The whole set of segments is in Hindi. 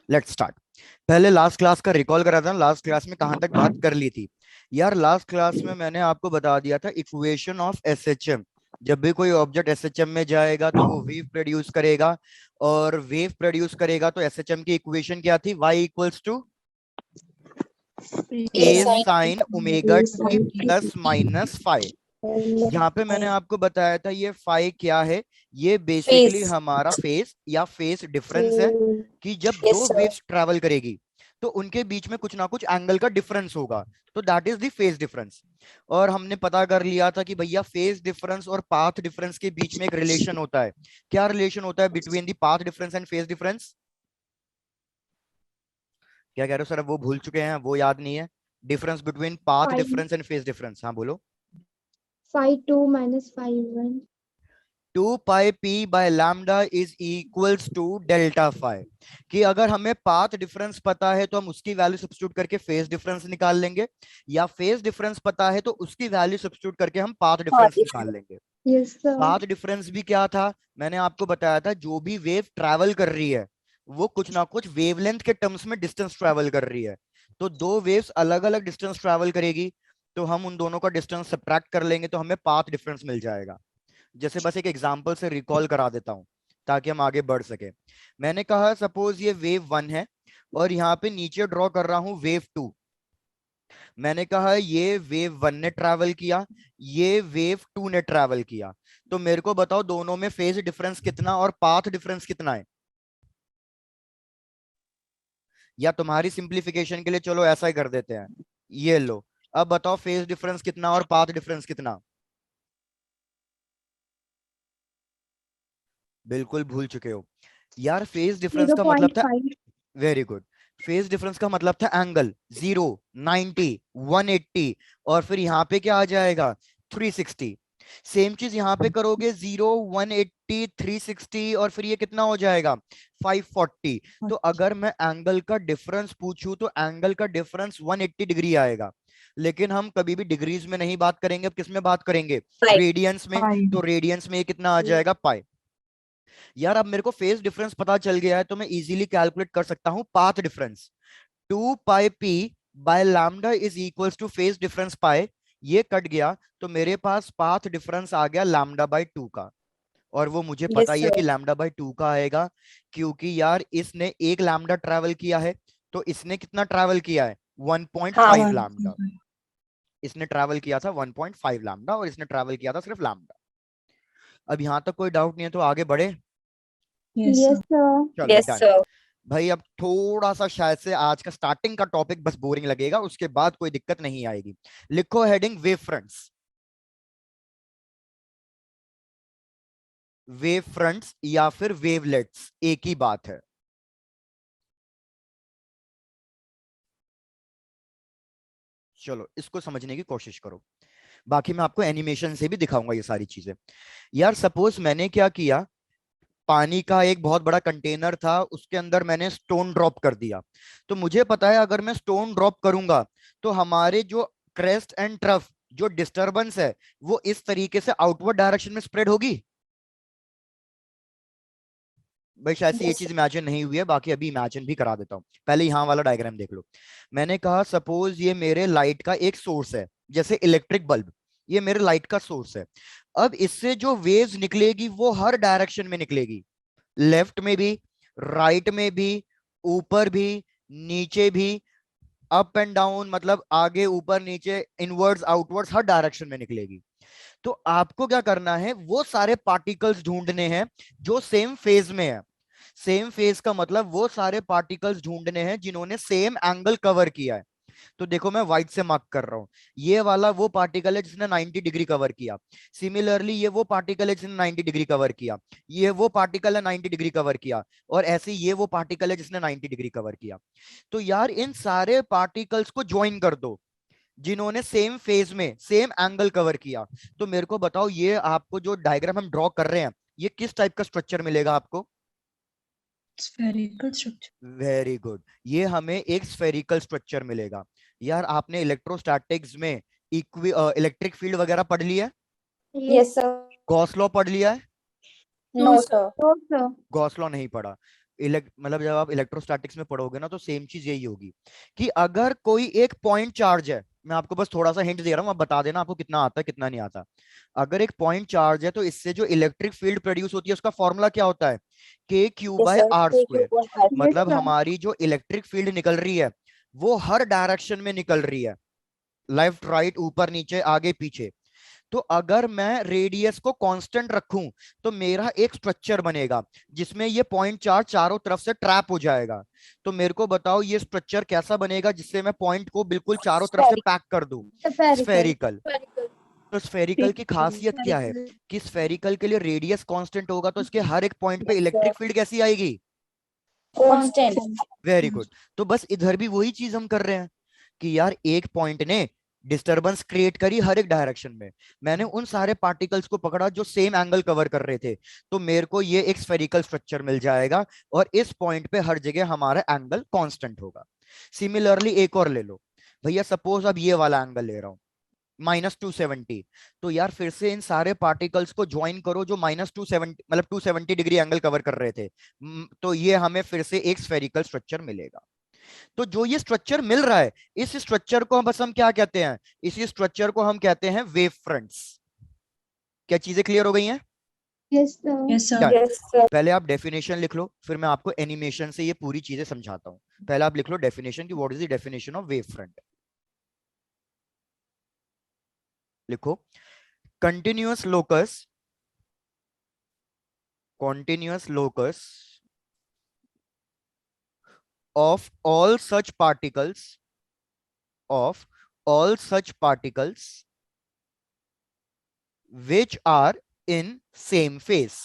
Let's start. पहले लास्ट क्लास का रिकॉल करा था। लास्ट क्लास में कहां तक बात कर ली थी यार? लास्ट क्लास में मैंने आपको बता दिया था इक्वेशन ऑफ एसएचएम। जब भी कोई ऑब्जेक्ट एसएचएम में जाएगा तो वो वेव प्रोड्यूस करेगा, और वेव प्रोड्यूस करेगा तो एसएचएम की इक्वेशन क्या थी? y equals to A A sin sine omega T plus minus five. यहाँ पे मैंने आपको बताया था ये फाई क्या है। ये बेसिकली phase. हमारा फेस या फेस डिफरेंस है कि जब Yes, दो sir. वेव्स ट्रैवल करेगी तो उनके बीच में कुछ ना कुछ एंगल का डिफरेंस होगा, तो that is the phase difference. और हमने पता कर लिया था कि भैया फेस डिफरेंस और पाथ डिफरेंस के बीच में एक रिलेशन होता है। क्या रिलेशन होता है between the path difference and phase difference? क्या कह रहे हो सर? अब वो भूल चुके हैं, वो याद नहीं है? Difference between path Phi difference and phase difference, हाँ बोलो। phi 2 minus phi 1. 2 pi P by lambda is equals to delta phi. कि अगर हमें पाथ डिफरेंस पता है तो हम उसकी वैल्यू सब्स्टिट्यूट करके फेस डिफरेंस निकाल लेंगे, या फेस डिफरेंस पता है तो उसकी वैल्यू सब्स्टिट्यूट करके हम पाथ डिफरेंस निकाल लेंगे। Yes, sir. पाथ डिफरेंस भी क्या था? मैंने आपको बताया था जो भी वेव ट्रैवल कर रही है वो कुछ ना कुछ वेवलेंथ के टर्म्स में डिस्टेंस ट्रैवल कर रही है। तो दो वेव्स अलग अलग डिस्टेंस ट्रैवल करेगी तो हम उन दोनों का डिस्टेंस सब्ट्रैक्ट कर लेंगे तो हमें पाथ डिफरेंस मिल जाएगा। जैसे बस एक एग्जांपल से रिकॉल करा देता हूं ताकि हम आगे बढ़ सके। मैंने कहा सपोज ये वेव वन है और यहाँ पे नीचे ड्रॉ कर रहा हूं वेव टू। मैंने कहा ये वेव वन ने ट्रैवल किया, ये वेव टू ने ट्रैवल किया। तो मेरे को बताओ दोनों में फेज डिफरेंस कितना और पाथ डिफरेंस कितना है? या तुम्हारी सिंप्लीफिकेशन के लिए चलो ऐसा ही कर देते हैं, ये लो। अब बताओ फेज डिफरेंस कितना और पाथ डिफरेंस कितना? बिल्कुल भूल चुके हो यार। फेज डिफरेंस का मतलब था, 0.5. वेरी गुड, फेज डिफरेंस का मतलब था एंगल। 0, 90, 180, और फिर यहाँ पे क्या आ जाएगा? 360। सेम चीज यहाँ पे करोगे, 0, 180, 360, और फिर ये कितना हो जाएगा? 540। तो अगर मैं एंगल का डिफरेंस पूछूं तो एंगल का डिफरेंस 180 डिग्री आएगा। लेकिन हम कभी भी डिग्रीज में नहीं बात करेंगे, अब किस में बात करेंगे? Right. रेडियंस में। तो रेडियंस में ये कितना आ जाएगा? पाई। यार अब मेरे को फेज डिफरेंस पता चल गया है तो मैं इजीली कैलकुलेट कर सकता हूं path difference. 2 pi P by lambda is equals two phase difference pi. ये कट गया तो मेरे पास पाथ डिफरेंस आ गया लैम्डा बाय 2 का। और वो मुझे पता Yes, ही है sir. कि लैम्डा बाय 2 का आएगा, क्योंकि यार इसने एक लैम्डा ट्रैवल किया है तो इसने कितना ट्रैवल किया है? 1.5 हाँ. लैम्डा। इसने ट्रैवल किया था 1.5 लैम्डा और इसने ट्रैवल किया था सिर्फ लैम्डा। अब यहां तक कोई डाउट नहीं है तो आगे बढ़े? Yes, sir. चलो Yes, डन। sir. भाई अब थोड़ा सा शायद से आज का स्टार्टिंग का टॉपिक बस बोरिंग लगेगा, उसके बाद कोई दिक्कत नहीं आएगी। लिखो heading wave fronts. Wave fronts या फिर वेवलेट्स एक ही बात है। चलो इसको समझने की कोशिश करो, बाकी मैं आपको एनिमेशन से भी दिखाऊंगा ये सारी चीजें। यार सपोज मैंने क्या किया, पानी का एक बहुत बड़ा कंटेनर था, उसके अंदर मैंने स्टोन ड्रॉप कर दिया। तो मुझे पता है अगर मैं स्टोन ड्रॉप करूंगा तो हमारे जो क्रेस्ट एंड ट्रफ जो डिस्टरबेंस है वो इस तरीके से आउटवर्ड डायरेक्शन में स्प्रेड होगी। भाई शायद से ये Yes, चीज sir. इमेजिन नहीं हुई है, बाकी अभी इमेजिन भी करा देता हूँ। पहले यहाँ वाला डायग्राम देख लो। मैंने कहा सपोज ये मेरे लाइट का एक सोर्स है, जैसे इलेक्ट्रिक बल्ब। ये मेरे लाइट का सोर्स है। अब इससे जो वेव्स निकलेगी वो हर डायरेक्शन में निकलेगी, लेफ्ट में भी, राइट में भी, ऊपर भी, नीचे भी, अप एंड डाउन, मतलब आगे ऊपर नीचे, इनवर्ड्स आउटवर्ड्स, हर डायरेक्शन में निकलेगी। तो आपको क्या करना है, वो सारे पार्टिकल्स ढूंढने हैं जो सेम फेज में है। सेम फेज का मतलब वो सारे पार्टिकल्स ढूंढने हैं जिन्होंने सेम एंगल कवर किया है। तो देखो मैं व्हाइट से मार्क कर रहा हूं, ये वाला वो पार्टिकल है जिसने 90 डिग्री कवर किया। सिमिलरली ये वो पार्टिकल है जिसने 90 डिग्री कवर किया, ये वो पार्टिकल है 90 डिग्री कवर किया, और ऐसे ये वो पार्टिकल है जिसने 90 डिग्री कवर किया। तो यार इन सारे पार्टिकल्स को ज्वाइन कर दो जिन्होंने सेम फेज में सेम एंगल कवर किया। तो मेरे को बताओ ये आपको जो डायग्राम हम ड्रॉ कर रहे हैं ये किस टाइप का स्ट्रक्चर मिलेगा आपको? Spherical structure. वेरी गुड, ये हमें एक स्फेरिकल स्ट्रक्चर मिलेगा। यार आपने इलेक्ट्रोस्टैटिक्स में इलेक्ट्रिक फील्ड वगैरह पढ़ लिया है? Yes, sir. गॉस लॉ पढ़ लिया है? No, sir. No, sir. Gauss law नहीं पढ़ा। मतलब जब आप इलेक्ट्रोस्टैटिक्स में पढ़ोगे ना तो सेम चीज यही होगी कि अगर कोई एक पॉइंट चार्ज है, मैं आपको बस थोड़ा सा हिंट दे रहा हूं, आप बता देना आपको कितना आता है कितना नहीं आता। अगर एक पॉइंट चार्ज है तो इससे जो इलेक्ट्रिक फील्ड प्रोड्यूस होती है उसका फॉर्मूला क्या होता है, के Q Yes, bye sir. R Thank you square. for having Yes, मतलब sir. हमारी जो इलेक्ट्रिक फील्ड निकल रही है वो हर डायरेक्शन में निकल रही है, लेफ्ट राइट ऊपर नीचे आगे पीछे। तो अगर मैं रेडियस को कांस्टेंट रखूं तो मेरा एक स्ट्रक्चर बनेगा जिसमें ये पॉइंट चार्ज चारों तरफ से ट्रैप हो जाएगा। तो मेरे को बताओ ये स्ट्रक्चर कैसा बनेगा जिससे मैं पॉइंट को बिल्कुल चारों तरफ से पैक कर दूं। Spherical. स्फेरिकल। तो स्फेरिकल की खासियत क्या है कि स्फेरिकल के लिए रेडियस कांस्टेंट होगा तो इसके हर एक पॉइंट पे Yes, sir. इलेक्ट्रिक फील्ड कैसी आएगी। Constant. Very good. तो बस इधर भी वही चीज हम कर रहे हैं कि यार एक पॉइंट ने डिस्टरबेंस क्रिएट करी हर एक डायरेक्शन में, मैंने उन सारे पार्टिकल्स को पकड़ा जो सेम एंगल कवर कर रहे थे, तो मेरे को ये एक स्फेरिकल स्ट्रक्चर मिल जाएगा और इस पॉइंट पे हर जगह हमारा एंगल कांस्टेंट होगा। सिमिलरली एक और ले लो भैया, सपोज अब ये वाला एंगल ले रहा हूं -270, तो यार फिर से इन सारे पार्टिकल्स को ज्वाइन करो जो -270 मतलब 270 डिग्री एंगल कवर कर रहे थे। तो ये हमें फिर से एक स्फेरिकल स्ट्रक्चर मिलेगा। तो जो ये स्ट्रक्चर मिल रहा है इस स्ट्रक्चर को बस हम क्या कहते हैं, इसी स्ट्रक्चर को हम कहते हैं वेव फ्रंट्स। क्या चीजें क्लियर हो गई हैं। Yes, sir. Yes, sir. Done. Yes, sir. पहले आप डेफिनेशन लिख लो फिर मैं आपको एनिमेशन से ये पूरी चीजें समझाता हूं। पहले आप लिख लो डेफिनेशन की what is the definition of wave front. लिखो continuous locus of all such particles which are in same phase।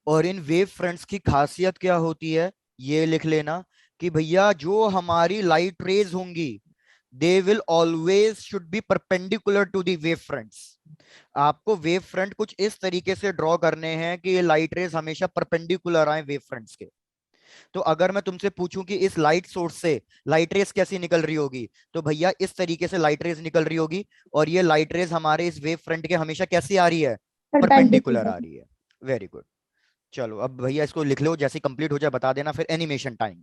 और इन वेव फ्रंट्स की खासियत क्या होती है ये लिख लेना कि भैया जो हमारी लाइट रेज होंगी they will always should be perpendicular to the wave fronts. आपको वेव फ्रंट कुछ इस तरीके से ड्रॉ करने हैं कि ये लाइट रेज हमेशा परपेंडिकुलर आए वेव फ्रंट्स के। तो अगर मैं तुमसे पूछूं कि इस लाइट सोर्स से लाइट रेज कैसी निकल रही होगी तो भैया इस तरीके से लाइट रेज निकल रही होगी और ये लाइट रेज हमारे इस वेव फ्रंट के हमेशा कैसी आ रही है, परपेंडिकुलर आ रही है। Very good. चलो अब भैया इसको लिख लो, जैसे कंप्लीट हो जाए बता देना, फिर एनिमेशन टाइम।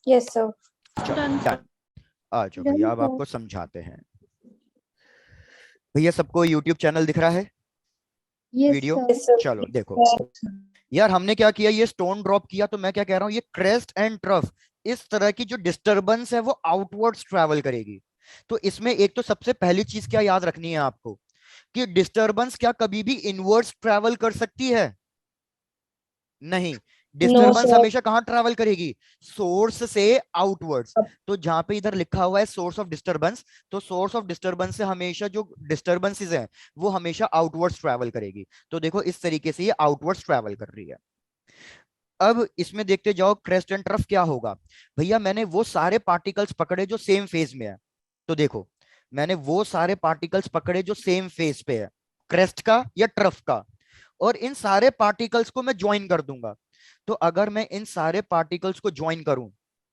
Yes, sir. चलो डन। आ जाओ Done, भैया अब sir. आपको समझाते हैं। भैया सबको यूट्यूब चैनल दिख रहा है Yes, video. sir. Yes, sir. चलो देखो Yes. यार हमने क्या किया, ये स्टोन ड्रॉप किया तो मैं क्या कह रहा हूँ ये क्रेस्ट एंड ट्रफ इस तरह की जो डिस्टरबेंस है वो आउटवर्ड्स ट्रैवल करेगी। तो इसमें एक तो सबसे पहली चीज क्या याद रखनी है आपको कि डिस्टरबेंस क्या कभी भी इनवर्ड्स ट्रैवल कर सकती है, नहीं। No, disturbance sir. हमेशा कहां ट्रैवल करेगी, सोर्स से आउटवर्ड्स। तो जहां पे इधर लिखा हुआ है सोर्स ऑफ डिस्टरबेंस, तो सोर्स ऑफ डिस्टरबेंस से हमेशा जो डिस्टरबेंसेस है वो हमेशा आउटवर्ड्स ट्रैवल करेगी। तो देखो इस तरीके से ये आउटवर्ड्स ट्रैवल कर रही है। अब इसमें देखते जाओ क्रेस्ट एंड ट्रफ क्या होगा। भैया मैंने वो सारे पार्टिकल्स पकड़े जो सेम फेज में है, तो देखो मैंने वो सारे पार्टिकल्स पकड़े जो सेम फेज पे है, क्रेस्ट का या ट्रफ का, और इन सारे पार्टिकल्स को मैं ज्वाइन कर दूंगा। तो अगर मैं इन सारे पार्टिकल्स को ज्वाइन करूं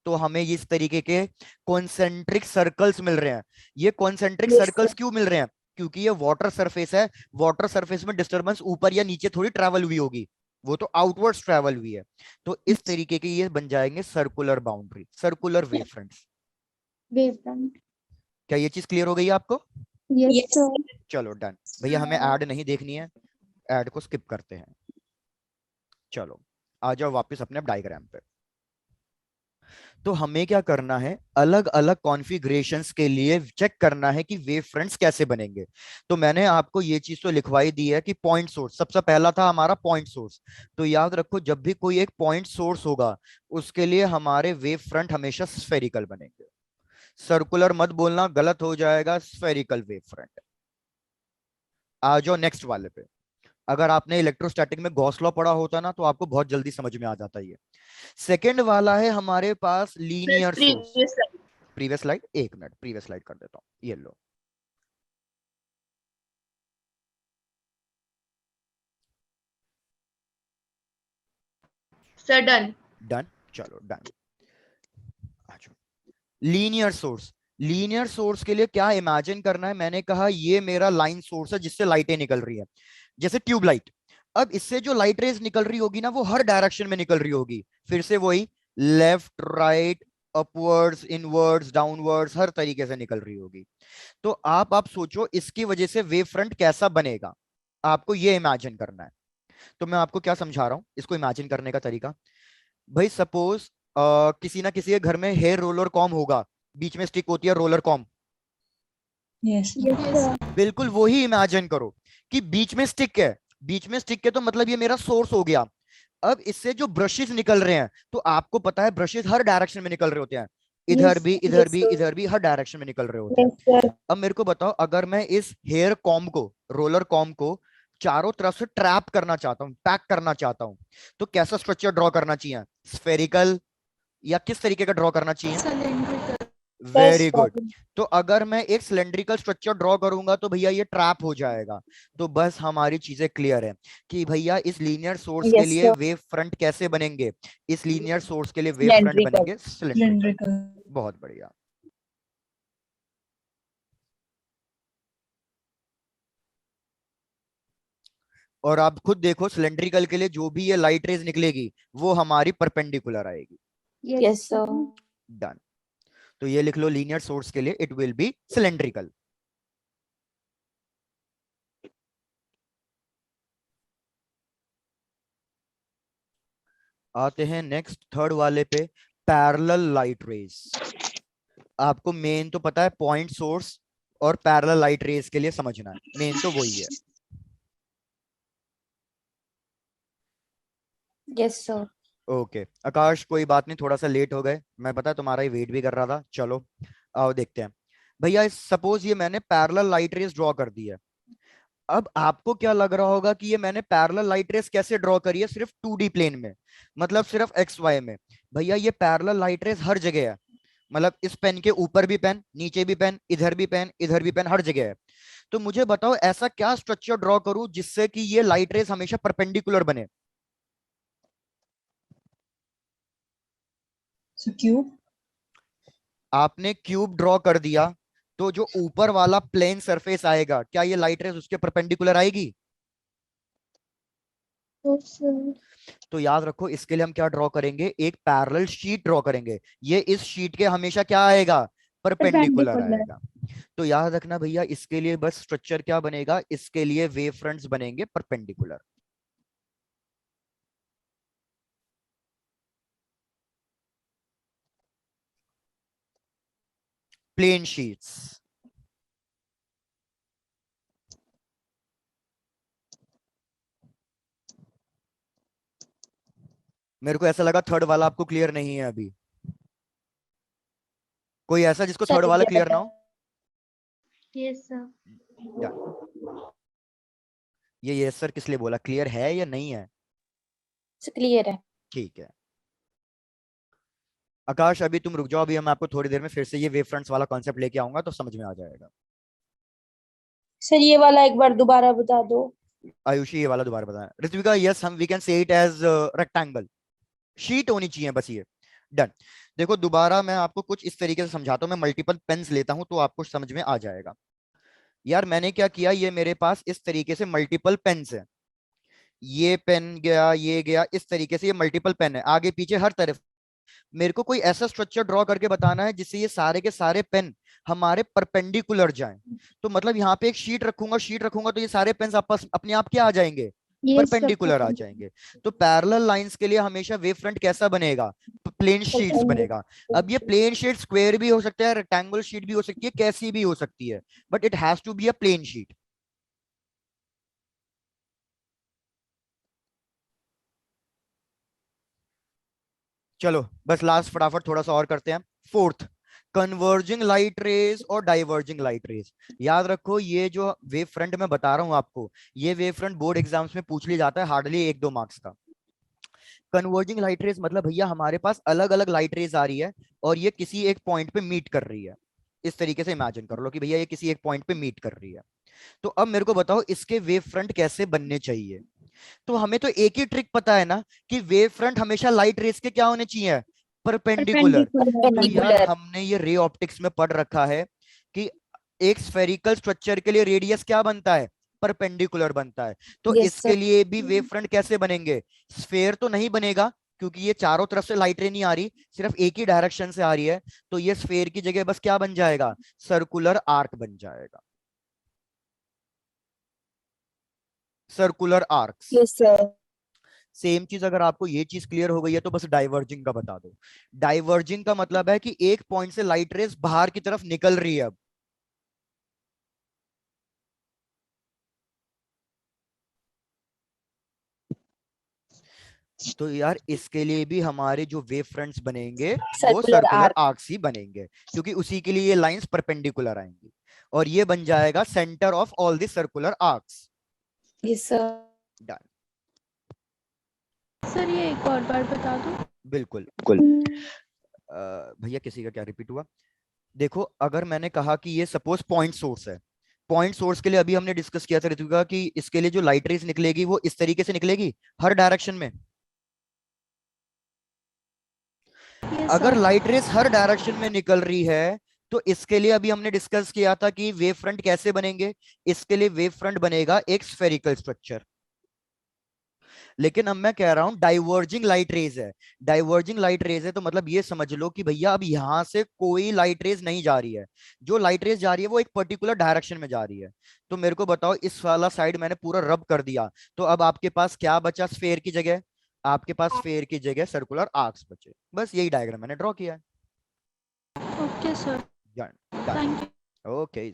तो हमें इस तरीके के कॉन्सेंट्रिक सर्कल्स मिल रहे हैं। ये कॉन्सेंट्रिक Yes, सर्कल्स sir. क्यों मिल रहे हैं, क्योंकि ये वाटर सरफेस है, वाटर सरफेस में डिस्टरबेंस ऊपर या नीचे थोड़ी ट्रैवल हुई होगी, वो तो आउटवर्ड्स ट्रैवल हुई है। तो इस तरीके के ये बन जाएंगे circular boundary, circular wave fronts. Wavefront. क्या ये चीज क्लियर हो गई है आपको। Yes, Yes. sir. चलो डन। भैया हमें ऐड नहीं देखनी है, ऐड को स्किप करते हैं। चलो आ जाओ वापस अपने डायग्राम पे। तो हमें क्या करना है, अलग अलग कॉन्फ़िगरेशंस के लिए चेक करना है कि वेव फ्रंट्स कैसे बनेंगे। तो मैंने आपको ये चीज तो लिखवाई दी है कि पॉइंट सोर्स सबसे पहला था हमारा पॉइंट सोर्स। तो याद रखो जब भी कोई एक पॉइंट सोर्स होगा उसके लिए हमारे वेव फ्रंट हमेशा स्फेरिकल बनेंगे। सर्कुलर मत बोलना, गलत हो जाएगा, स्फेरिकल वेव फ्रंट। आ जाओ नेक्स्ट वाले पे। अगर आपने इलेक्ट्रोस्टैटिक में गॉस लॉ पढ़ा होता ना तो आपको बहुत जल्दी समझ में आ जाता है। सेकेंड वाला है हमारे पास linear source. Previous slide. Previous slide, एक मिनट प्रीवियस स्लाइड कर देता हूं, ये लो। Sir, done. डन। चलो done. Linear source, linear source के लिए क्या इमेजिन करना है, मैंने कहा ये मेरा लाइन सोर्स है जिससे लाइटें निकल रही है, जैसे ट्यूबलाइट। अब इससे जो लाइट रेज निकल रही होगी ना वो हर डायरेक्शन में निकल रही होगी, फिर से वही left right upwards inwards downwards हर तरीके से निकल रही होगी। तो आप सोचो इसकी वजह से वेव फ्रंट कैसा बनेगा, आपको ये इमेजिन करना है। तो मैं आपको क्या समझा रहा हूं इसको इमेजिन करने का तरीका। भाई सपोज किसी ना किसी के घर में हेयर रोलर कॉम होगा, बीच में स्टिक होती है roller com, Yes. Yes, sir. बिल्कुल वही इमेजिन करो कि बीच में स्टिक है, बीच में स्टिक है तो मतलब ये मेरा सोर्स हो गया। अब इससे जो ब्रशेस निकल रहे हैं, तो आपको पता है ब्रशेस हर डायरेक्शन में निकल रहे होते हैं, इधर Yes. भी इधर Yes, भी sir. इधर भी हर डायरेक्शन में निकल रहे होते हैं। Yes, sir. अब मेरे को बताओ अगर मैं इस हेयर कॉम को रोलर कॉम को चारों तरफ से ट्रैप करना चाहता हूं, पैक करना चाहता हूं, तो कैसा स्ट्रक्चर ड्रॉ करना चाहिए, स्फेरिकल या किस तरीके का ड्रॉ करना चाहिए? Yes, very sir. गुड। तो अगर मैं एक सिलेंड्रिकल स्ट्रक्चर ड्रॉ करूंगा तो भैया ये ट्रैप हो जाएगा। तो बस हमारी चीजें क्लियर है कि भैया इस लीनियर सोर्स के Yes, लिए sir. वेव फ्रंट कैसे बनेंगे, इस लीनियर सोर्स के लिए वेव फ्रंट Cylindrical. बनेंगे सिलेंड्रिकल। Cylindrical. बहुत बढ़िया। और आप खुद देखो सिलेंड्रिकल के लिए जो भी ये लाइट रेज निकलेगी वो हमारी परपेंडिकुलर आएगी। Yes, sir. डन। तो ये लिख लो लीनियर सोर्स के लिए इट विल बी सिलेंड्रिकल। आते हैं नेक्स्ट थर्ड वाले पे, पैरेलल लाइट रेज। आपको मेन तो पता है पॉइंट सोर्स और पैरेलल लाइट रेज के लिए समझना है, मेन तो वही है। Yes, sir. ओके आकाश कोई बात नहीं, थोड़ा सा लेट हो गए, मैं पता है तुम्हारा ही वेट भी कर रहा था। चलो आओ देखते हैं। भैया सपोज ये मैंने पैरेलल लाइट रेस ड्रॉ कर दी है। अब आपको क्या लग रहा होगा कि ये मैंने पैरेलल लाइट रेस कैसे ड्रॉ करी है, सिर्फ 2D प्लेन में, मतलब सिर्फ एक्स वाई में। भैया ये पैरेलल लाइट रेस हर जगह है, मतलब इस पेन के ऊपर भी पेन, नीचे भी पेन, इधर भी पेन, इधर भी पेन, हर जगह है। तो मुझे बताओ ऐसा क्या स्ट्रक्चर ड्रॉ करूं जिससे कि ये लाइट रेस हमेशा परपेंडिकुलर बने। So cube. आपने क्यूब ड्रॉ कर दिया तो जो ऊपर वाला प्लेन सरफेस आएगा क्या ये लाइट रेस उसके परपेंडिकुलर आएगी? Yes, sir. तो याद रखो इसके लिए हम क्या ड्रॉ करेंगे, एक पैरेलल शीट ड्रॉ करेंगे। ये इस शीट के हमेशा क्या आएगा, परपेंडिकुलर Perpendicular. आएगा। तो याद रखना भैया इसके लिए बस स्ट्रक्चर क्या बनेगा, इसके लिए वेव फ्रंट्स बनेंगे परपेंडिकुलर। Plane sheets. मेरे को ऐसा लगा थर्ड वाला आपको क्लियर नहीं है अभी, कोई ऐसा जिसको Sir, थर्ड वाला ये क्लियर ना बता- हो? Yes, sir. ये यस सर किस लिए बोला, क्लियर है या नहीं है? Clear है. ठीक है आकाश अभी तुम रुक जाओ, अभी हम आपको थोड़ी देर में फिर से ये वेव फ्रंट्स वाला कॉन्सेप्ट लेके आऊंगा तो समझ में आ जाएगा। सर ये वाला एक बार दोबारा बता दो। आयुषी ये वाला दोबारा बताएं। ऋत्विका यस हम we can say it as rectangle, sheet होनी चाहिए बस ये। डन। देखो दोबारा मैं आपको कुछ इस तरीके से समझाता हूँ, मैं मल्टीपल पेन्स लेता हूं तो आपको समझ में आ जाएगा। यार मैंने क्या किया, ये मेरे पास इस तरीके से मल्टीपल पेन्स है, ये पेन गया ये गया, इस तरीके से ये मल्टीपल पेन है आगे पीछे हर तरफ। मेरे को कोई ऐसा स्ट्रक्चर ड्रॉ करके बताना है जिससे ये सारे के सारे पेन हमारे परपेंडिकुलर जाएं। तो मतलब यहाँ पे एक शीट रखूंगा तो ये सारे पेन आपस अपने आप क्या आ जाएंगे, Yes, sir. परपेंडिकुलर आ जाएंगे। तो पैरेलल लाइंस के लिए हमेशा वेव फ्रंट कैसा बनेगा, प्लेन शीट्स बनेगा। अब ये प्लेन शीट स्क्वायर भी हो सकता है, रेक्टेंगुलर शीट भी हो सकती है, कैसी भी हो सकती है, but it has to be a plane sheet. चलो बस लास्ट फटाफट थोड़ा सा और करते हैं। फोर्थ, कन्वर्जिंग लाइट रेज और डाइवर्जिंग लाइट रेज। याद रखो ये जो वेव फ्रंट मैं बता रहा हूं आपको, ये वेव फ्रंट बोर्ड एग्जाम्स में पूछ लिया जाता है हार्डली 1-2 मार्क्स का। कन्वर्जिंग लाइट रेज मतलब भैया हमारे पास अलग अलग लाइट रेज आ रही है और ये किसी एक पॉइंट पे मीट कर रही है। इस तरीके से इमेजिन कर लो कि भैया ये किसी एक पॉइंट पे मीट कर रही है। तो अब मेरे को बताओ इसके वेव फ्रंट कैसे बनने चाहिए। तो हमें तो एक ही ट्रिक पता है ना कि वेव फ्रंट हमेशा लाइट रेज के क्या होने चाहिए, परपेंडिकुलर। तो यार Perpendicular. हमने ये रे ऑप्टिक्स में पढ़ रखा है कि एक स्फेरिकल स्ट्रक्चर के लिए रेडियस क्या बनता है, परपेंडिकुलर बनता है। तो Yes, इसके sir. लिए भी वेव फ्रंट कैसे बनेंगे, स्फेयर तो नहीं बनेगा क्योंकि ये चारों तरफ से लाइट रे नहीं आ रही, सिर्फ एक ही डायरेक्शन से आ रही है। तो ये स्फेयर की जगह बस क्या बन जाएगा, सर्कुलर आर्क बन जाएगा, circular arcs. Yes, sir. Same चीज अगर आपको ये चीज क्लियर हो गई है तो बस डाइवर्जिंग का बता दो। डाइवर्जिंग का मतलब है कि एक पॉइंट से लाइट रेस बाहर की तरफ निकल रही है अब। तो यार इसके लिए भी हमारे जो वेव फ्रंट्स बनेंगे वो Circular सर्कुलर arc. आर्क्स ही बनेंगे, क्योंकि उसी के लिए ये लाइंस परपेंडिकुलर आएंगी और ये बन जाएगा centre of all the circular arcs. Yes, sir. Done. Sir ये एक और बार बता दो। बिल्कुल। भैया किसी का क्या रिपीट हुआ, देखो अगर मैंने कहा कि ये सपोज पॉइंट सोर्स है, पॉइंट सोर्स के लिए अभी हमने डिस्कस किया था ऋतुका कि इसके लिए जो लाइट रेज निकलेगी वो इस तरीके से निकलेगी हर डायरेक्शन में। यस अगर सर। लाइट रेस हर डायरेक्शन में निकल रही है तो इसके लिए अभी हमने डिस्कस किया था कि वेव फ्रंट कैसे बनेंगे। इसके लिए वेव फ्रंट बनेगा एक स्फेरिकल स्ट्रक्चर। लेकिन अब मैं कह रहा हूं डाइवर्जिंग लाइट रेज है, डाइवर्जिंग लाइट रेज है तो मतलब ये समझ लो कि भैया अब यहां से कोई लाइट रेज नहीं जा रही है, जो लाइट रेज जा रही है वो एक पर्टिकुलर डायरेक्शन में जा रही है। तो मेरे को बताओ इस वाला साइड मैंने पूरा रब कर दिया तो अब आपके पास क्या बचा स्फेयर की जगह, आपके पास स्फेयर की जगह सर्कुलर आर्क्स बचे। बस यही डायग्राम मैंने ड्रॉ किया है। Okay sir. Done. Thank you. Okay.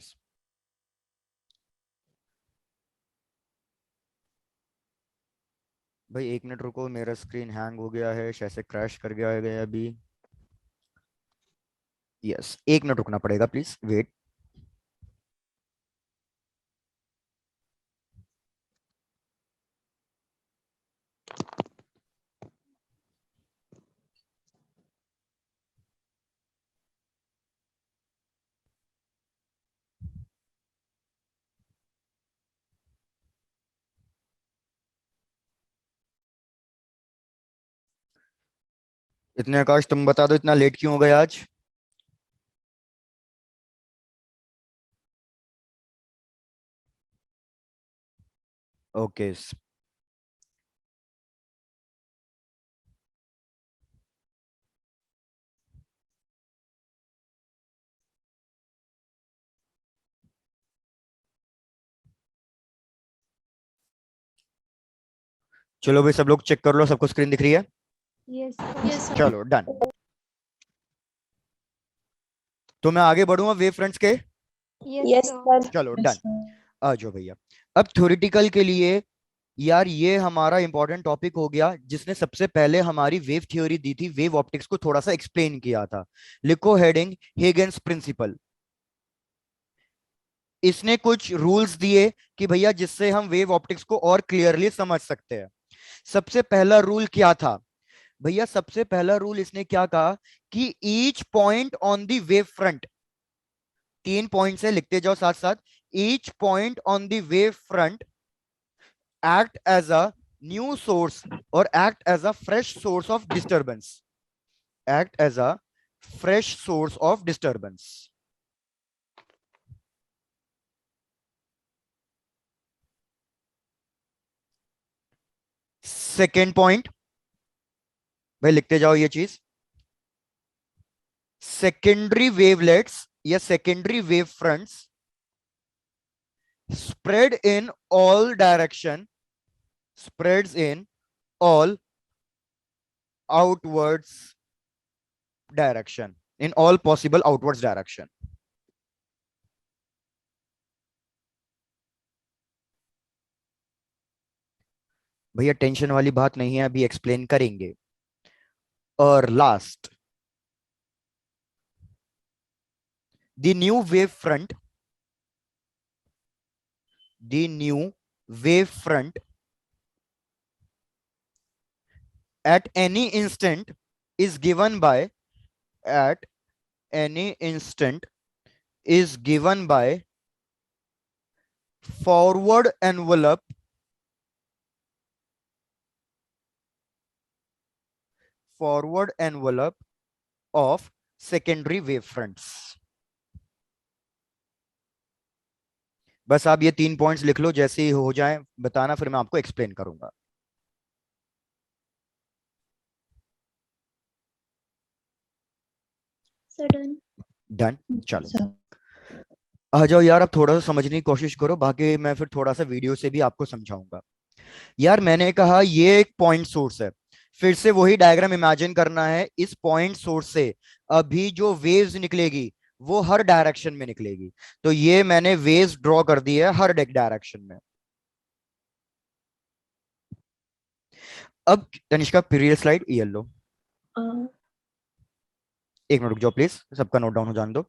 भाई एक मिनट रुको, मेरा स्क्रीन हैंग हो गया है, शायद से क्रैश कर गया है अभी। यस, एक मिनट रुकना पड़ेगा, प्लीज वेट। इतने आकाश तुम बता दो इतना लेट क्यों हो गया आज। ओके। चलो भाई सब लोग चेक कर लो, सबको स्क्रीन दिख रही है। Yes sir. चलो डन। तो मैं आगे बढ़ूंगा वेव फ्रंट्स के। Yes, sir. चलो Yes, डन। sir. आ जाओ भैया। अब थ्योरेटिकल के लिए यार ये हमारा इंपॉर्टेंट टॉपिक हो गया जिसने सबसे पहले हमारी वेव थ्योरी दी थी, वेव ऑप्टिक्स को थोड़ा सा एक्सप्लेन किया था। लिखो हेडिंग हेगन्स प्रिंसिपल। इसने कुछ रूल्स दिए कि भैया जिससे हम वेव ऑप्टिक्स को और क्लियरली समझ सकते हैं। सबसे पहला रूल क्या था भैया, सबसे पहला रूल इसने क्या कहा कि each point on the wave front, तीन पॉइंट है लिखते जाओ साथ साथ, each point on the wave front act as a new source or act as a fresh source of disturbance, act as a fresh source of disturbance। Second point भाई लिखते जाओ ये चीज, सेकेंडरी वेवलेट्स या secondary wave fronts spread in all direction, spreads in all outwards direction, in all possible outwards direction। भैया टेंशन वाली बात नहीं है, अभी एक्सप्लेन करेंगे। और last, the new wave front, the new wave front at any instant is given by, at any instant is given by forward envelope, forward envelope of secondary wave fronts. बस आप ये 3 पॉइंट्स लिख लो, जैसे ही हो जाए बताना, फिर मैं आपको एक्सप्लेन करूंगा। Sir done. डन। चलो Sir. आ जाओ यार, अब थोड़ा सा समझने की कोशिश करो, बाकी मैं फिर थोड़ा सा वीडियो से भी आपको समझाऊंगा। यार मैंने कहा ये एक पॉइंट सोर्स है, फिर से वही डायग्राम इमेजिन करना है। इस पॉइंट सोर्स से अभी जो वेव्स निकलेगी वो हर डायरेक्शन में निकलेगी। तो ये मैंने वेव्स ड्रॉ कर दी है हर एक डायरेक्शन में। अब तनिष्का प्रीवियस स्लाइड ये लो। एक मिनट रुक जाओ प्लीज, सबका नोट डाउन हो जाने दो।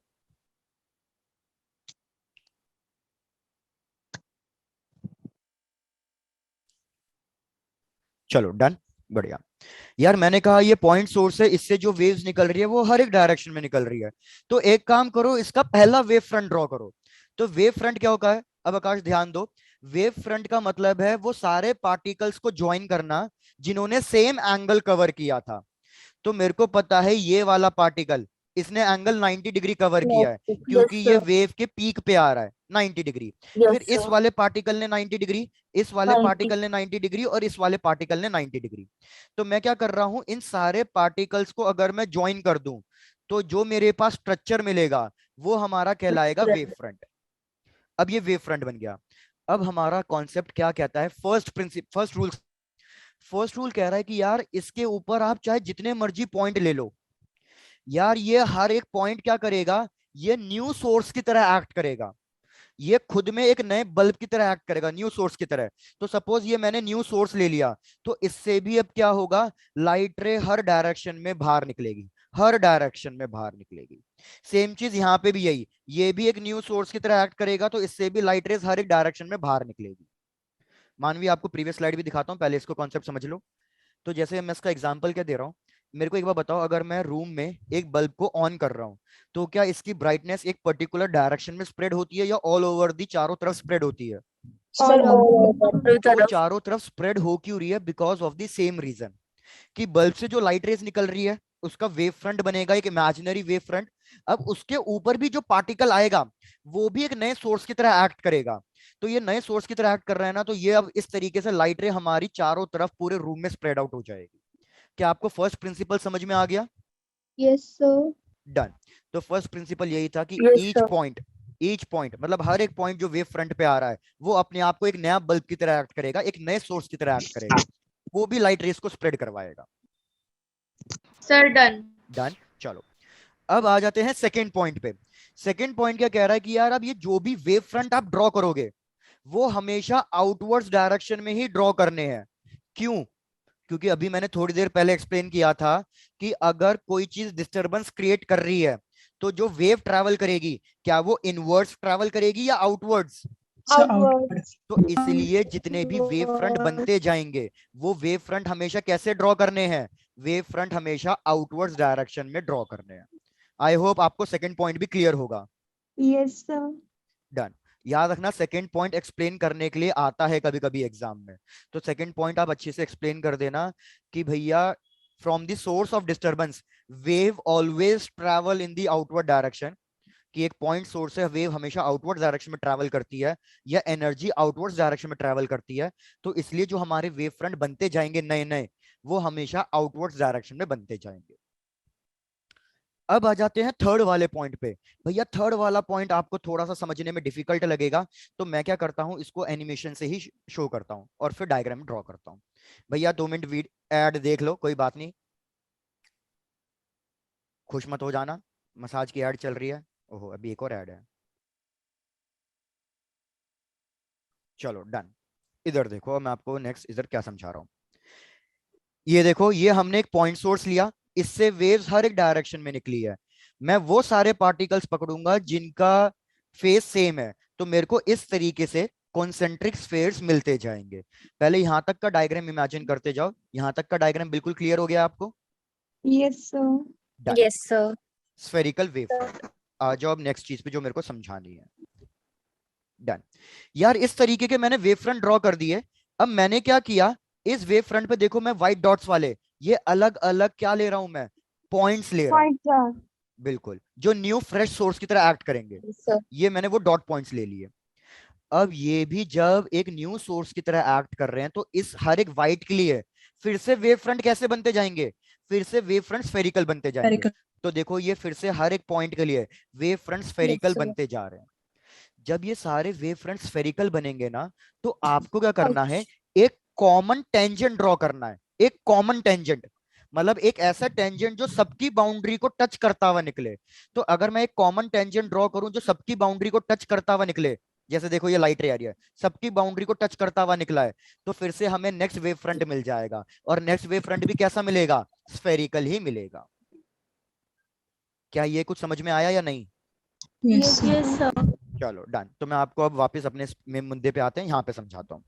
चलो डन, बढ़िया। यार मैंने कहा ये पॉइंट सोर्स है, इससे जो वेव्स निकल रही है वो हर एक डायरेक्शन में निकल रही है। तो एक काम करो, इसका पहला वेव फ्रंट ड्रॉ करो। तो वेव फ्रंट क्या होता है, अब आकाश ध्यान दो। वेव फ्रंट का मतलब है वो सारे पार्टिकल्स को ज्वाइन करना जिन्होंने सेम एंगल कवर किया था। तो मेरे को पता है ये वाला पार्टिकल, इसने एंगल 90 डिग्री कवर किया है, क्योंकि ये वेव के पीक पे आ रहा है 90 डिग्री। फिर इस वाले पार्टिकल ने 90 डिग्री, इस वाले पार्टिकल ने 90 डिग्री, और इस वाले पार्टिकल ने 90 डिग्री। तो मैं क्या कर रहा हूं, इन सारे पार्टिकल्स को अगर मैं ज्वाइन कर दूं तो जो मेरे पास स्ट्रक्चर मिलेगा वो हमारा कहलाएगा वेव फ्रंट। अब ये वेव फ्रंट बन गया। अब हमारा कॉन्सेप्ट क्या कहता है, फर्स्ट रूल कह रहा है कि यार इसके ऊपर आप चाहे जितने मर्जी पॉइंट ले लो, यार ये हर एक पॉइंट क्या करेगा, ये न्यू सोर्स की तरह एक्ट करेगा। ये खुद में एक नए बल्ब की तरह एक्ट करेगा, न्यू सोर्स की तरह। तो सपोज ये मैंने न्यू सोर्स ले लिया, तो इससे भी अब क्या होगा, लाइट रे हर डायरेक्शन में बाहर निकलेगी, हर डायरेक्शन में बाहर निकलेगी। सेम चीज यहाँ पे भी यही, ये भी एक न्यू सोर्स की तरह एक्ट करेगा, तो इससे भी लाइट रेज हर एक डायरेक्शन में बाहर निकलेगी। मानवी आपको प्रीवियस स्लाइड भी दिखाता हूँ, पहले इसको कॉन्सेप्ट समझ लो। तो जैसे मैं इसका एग्जांपल क्या दे रहा हूँ, मेरे को एक बार बताओ, अगर मैं रूम में एक बल्ब को ऑन कर रहा हूँ, तो क्या इसकी ब्राइटनेस एक पर्टिकुलर डायरेक्शन में स्प्रेड होती है या ऑल ओवर दी चारों तरफ स्प्रेड होती है? सर तो चारों तरफ स्प्रेड हो क्यों रही है? Because of the same reason कि बल्ब से जो लाइट रेज निकल रही है उसका वेव फ्रंट बनेगा, एक इमेजिनरी वेव फ्रंट। अब उसके ऊपर भी जो पार्टिकल आएगा वो भी एक नए सोर्स की तरह एक्ट करेगा। तो ये नए सोर्स की तरह एक्ट कर रहा है ना, तो ये अब इस तरीके से लाइट रे हमारी चारों तरफ पूरे रूम में स्प्रेड आउट हो जाएगी। क्या आपको फर्स्ट प्रिंसिपल समझ में आ गया? Yes sir. डन। तो फर्स्ट प्रिंसिपल यही था कि Yes, ईच पॉइंट मतलब हर एक पॉइंट जो वेव फ्रंट पे आ रहा है वो अपने आप को एक नया बल्ब की तरह एक्ट करेगा, एक नए सोर्स की तरह एक्ट करेगा, वो भी लाइट रेस को स्प्रेड करवाएगा। Sir done. डन। चलो अब आ जाते हैं सेकेंड पॉइंट पे। सेकेंड पॉइंट क्या कह रहा है कि यार अब ये जो भी वेव फ्रंट आप ड्रॉ करोगे वो हमेशा आउटवर्ड्स डायरेक्शन में ही ड्रॉ करने हैं। क्यों? क्योंकि अभी मैंने थोड़ी देर पहले एक्सप्लेन किया था कि अगर कोई चीज डिस्टरबेंस क्रिएट कर रही है तो जो वेव ट्रैवल करेगी, क्या वो इनवर्ड्स ट्रैवल करेगी या आउटवर्ड्स? Sir, Outward. outwards. तो इसलिए जितने भी वेव फ्रंट बनते जाएंगे वो वेव फ्रंट हमेशा कैसे ड्रॉ करने हैं? वेव फ्रंट हमेशा आउटवर्ड्स डायरेक्शन में ड्रॉ करने हैं। आई होप आपको सेकंड पॉइंट भी क्लियर होगा। Yes sir. डन। याद रखना सेकंड पॉइंट एक्सप्लेन करने के लिए आता है कभी कभी एग्जाम में, तो सेकंड पॉइंट आप अच्छे से एक्सप्लेन कर देना कि भैया from the source of disturbance wave always travel in the outward direction, कि एक पॉइंट सोर्स है, वेव हमेशा आउटवर्ड डायरेक्शन में ट्रैवल करती है या एनर्जी आउटवर्ड डायरेक्शन में ट्रैवल करती है। तो इसलिए जो हमारे वेव फ्रंट बनते जाएंगे नए नए, वो हमेशा आउटवर्ड डायरेक्शन में बनते जाएंगे। अब आ जाते हैं थर्ड वाले पॉइंट पे। भैया थर्ड वाला पॉइंट आपको थोड़ा सा समझने में डिफिकल्ट लगेगा, तो मैं क्या करता हूं, इसको एनिमेशन से ही शो करता हूं और फिर डायग्राम ड्रॉ करता हूं। भैया 2 मिनट ऐड देख लो, कोई बात नहीं, खुश मत हो जाना, मसाज की ऐड चल रही है। ओहो अभी एक और ऐड है। चलो डन। इधर देखो, अब मैं आपको नेक्स्ट इधर क्या समझा रहा हूँ। ये देखो, ये हमने एक पॉइंट सोर्स लिया, इससे वेव्स हर एक डायरेक्शन में निकली है। मैं वो सारे पार्टिकल्स पकड़ूंगा जिनका फेस सेम है, तो मेरे को इस तरीके से कॉन्सेंट्रिक स्फीयर्स मिलते जाएंगे। पहले यहां तक का डायग्राम इमेजिन करते जाओ। यहां तक का डायग्राम बिल्कुल क्लियर हो गया आपको? Yes sir. Done. Yes, sir. Spherical wave front. आ जाओ अब नेक्स्ट चीज पे जो मेरे को समझानी है। डन। यार इस तरीके के मैंने वेव फ्रंट ड्रॉ कर दिए। अब मैंने क्या किया, इस वेव फ्रंट पे देखो, मैं व्हाइट डॉट्स वाले ये अलग अलग क्या ले रहा हूं मैं, पॉइंट्स ले रहा है, पॉइंट था। बिल्कुल, जो न्यू फ्रेश सोर्स की तरह एक्ट करेंगे। Yes, sir. ये मैंने वो डॉट पॉइंट्स ले लिए। अब ये भी जब एक न्यू सोर्स की तरह एक्ट कर रहे हैं तो इस हर एक वाइट के लिए फिर से वेव फ्रंट कैसे बनते जाएंगे, फिर से वेव फ्रंट स्फेरिकल बनते जाएंगे। Spherical. तो देखो ये फिर से हर एक पॉइंट के लिए wave front Yes, spherical sir. बनते जा रहे हैं। जब ये सारे वेव फ्रंट स्फेरिकल बनेंगे ना, तो आपको क्या करना है, एक कॉमन टेंजेंट ड्रॉ करना है। एक कॉमन टेंजेंट मतलब एक ऐसा टेंजेंट जो सबकी बाउंड्री को टच करता हुआ निकले। तो अगर मैं एक कॉमन टेंजेंट ड्रॉ करूं जो सबकी बाउंड्री को टच करता हुआ निकले, जैसे देखो ये लाइट रे एरिया है, सबकी बाउंड्री को टच करता हुआ निकला है, तो फिर से हमें नेक्स्ट वेव फ्रंट मिल जाएगा। और नेक्स्ट वेव फ्रंट भी कैसा मिलेगा, स्फेरिकल ही मिलेगा। क्या ये कुछ समझ में आया या नहीं? Yes, sir. Yes, sir. चलो डन। तो मैं आपको अब वापस अपने मेन मुद्दे पे आते हैं, यहाँ पे समझाता हूँ।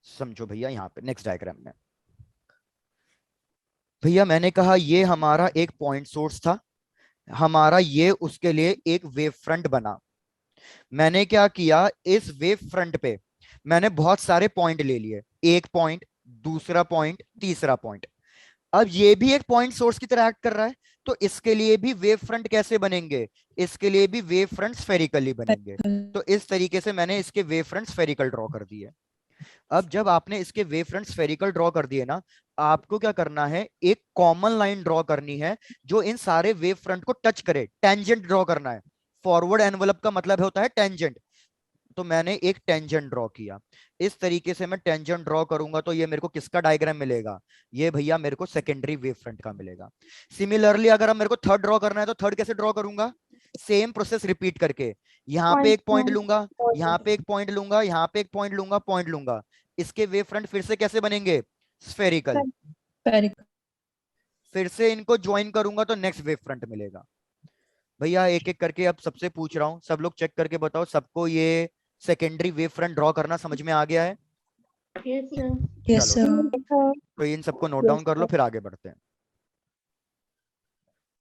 समझो भैया, यहाँ पे नेक्स्ट डायग्राम में भैया मैंने कहा ये हमारा एक पॉइंट सोर्स था, हमारा ये उसके लिए एक वेव फ्रंट बना। मैंने क्या किया, इस वेव फ्रंट पे मैंने बहुत सारे पॉइंट ले लिए, एक पॉइंट, दूसरा पॉइंट, तीसरा पॉइंट। अब ये भी एक पॉइंट सोर्स की तरह एक्ट कर रहा है, तो इसके लिए भी वेव फ्रंट कैसे बनेंगे, इसके लिए भी वेव फ्रंट स्फेरिकली बनेंगे। Spherical. तो इस तरीके से मैंने इसके वेव फ्रंट स्फेरिकल ड्रॉ कर दिए। अब जब आपने इसके वेव फ्रंट स्फेरिकल ड्रॉ कर दिए ना, आपको क्या करना है, एक कॉमन लाइन ड्रॉ करनी है जो इन सारे वेव फ्रंट को टच करे, टेंजेंट ड्रॉ करना है। फॉरवर्ड एनवलप का मतलब होता है टेंजेंट। तो मैंने एक टेंजेंट ड्रॉ किया। इस तरीके से मैं टेंजेंट ड्रॉ करूंगा तो ये मेरे को किसका डायग्राम मिलेगा, ये भैया मेरे को सेकेंडरी वेव फ्रंट का मिलेगा। सिमिलरली अगर अब मेरे को थर्ड ड्रॉ करना है तो थर्ड कैसे ड्रॉ करूंगा, सेम प्रोसेस रिपीट करके, यहाँ पे एक पॉइंट लूंगा, यहाँ पे एक पॉइंट लूंगा, यहाँ पे एक पॉइंट लूंगा, पॉइंट लूंगा। इसके वेव फ्रंट फिर से कैसे बनेंगे, स्फेरिकल। Spherical. फिर से इनको ज्वाइन करूंगा तो नेक्स्ट वेव फ्रंट मिलेगा। भैया एक एक करके अब सबसे पूछ रहा हूँ, सब लोग चेक करके बताओ, सबको ये सेकेंडरी वेव फ्रंट ड्रॉ करना समझ में आ गया है? Yes, sir. Yes, चलो sir. तो इन सबको नोट डाउन कर लो, फिर आगे बढ़ते हैं।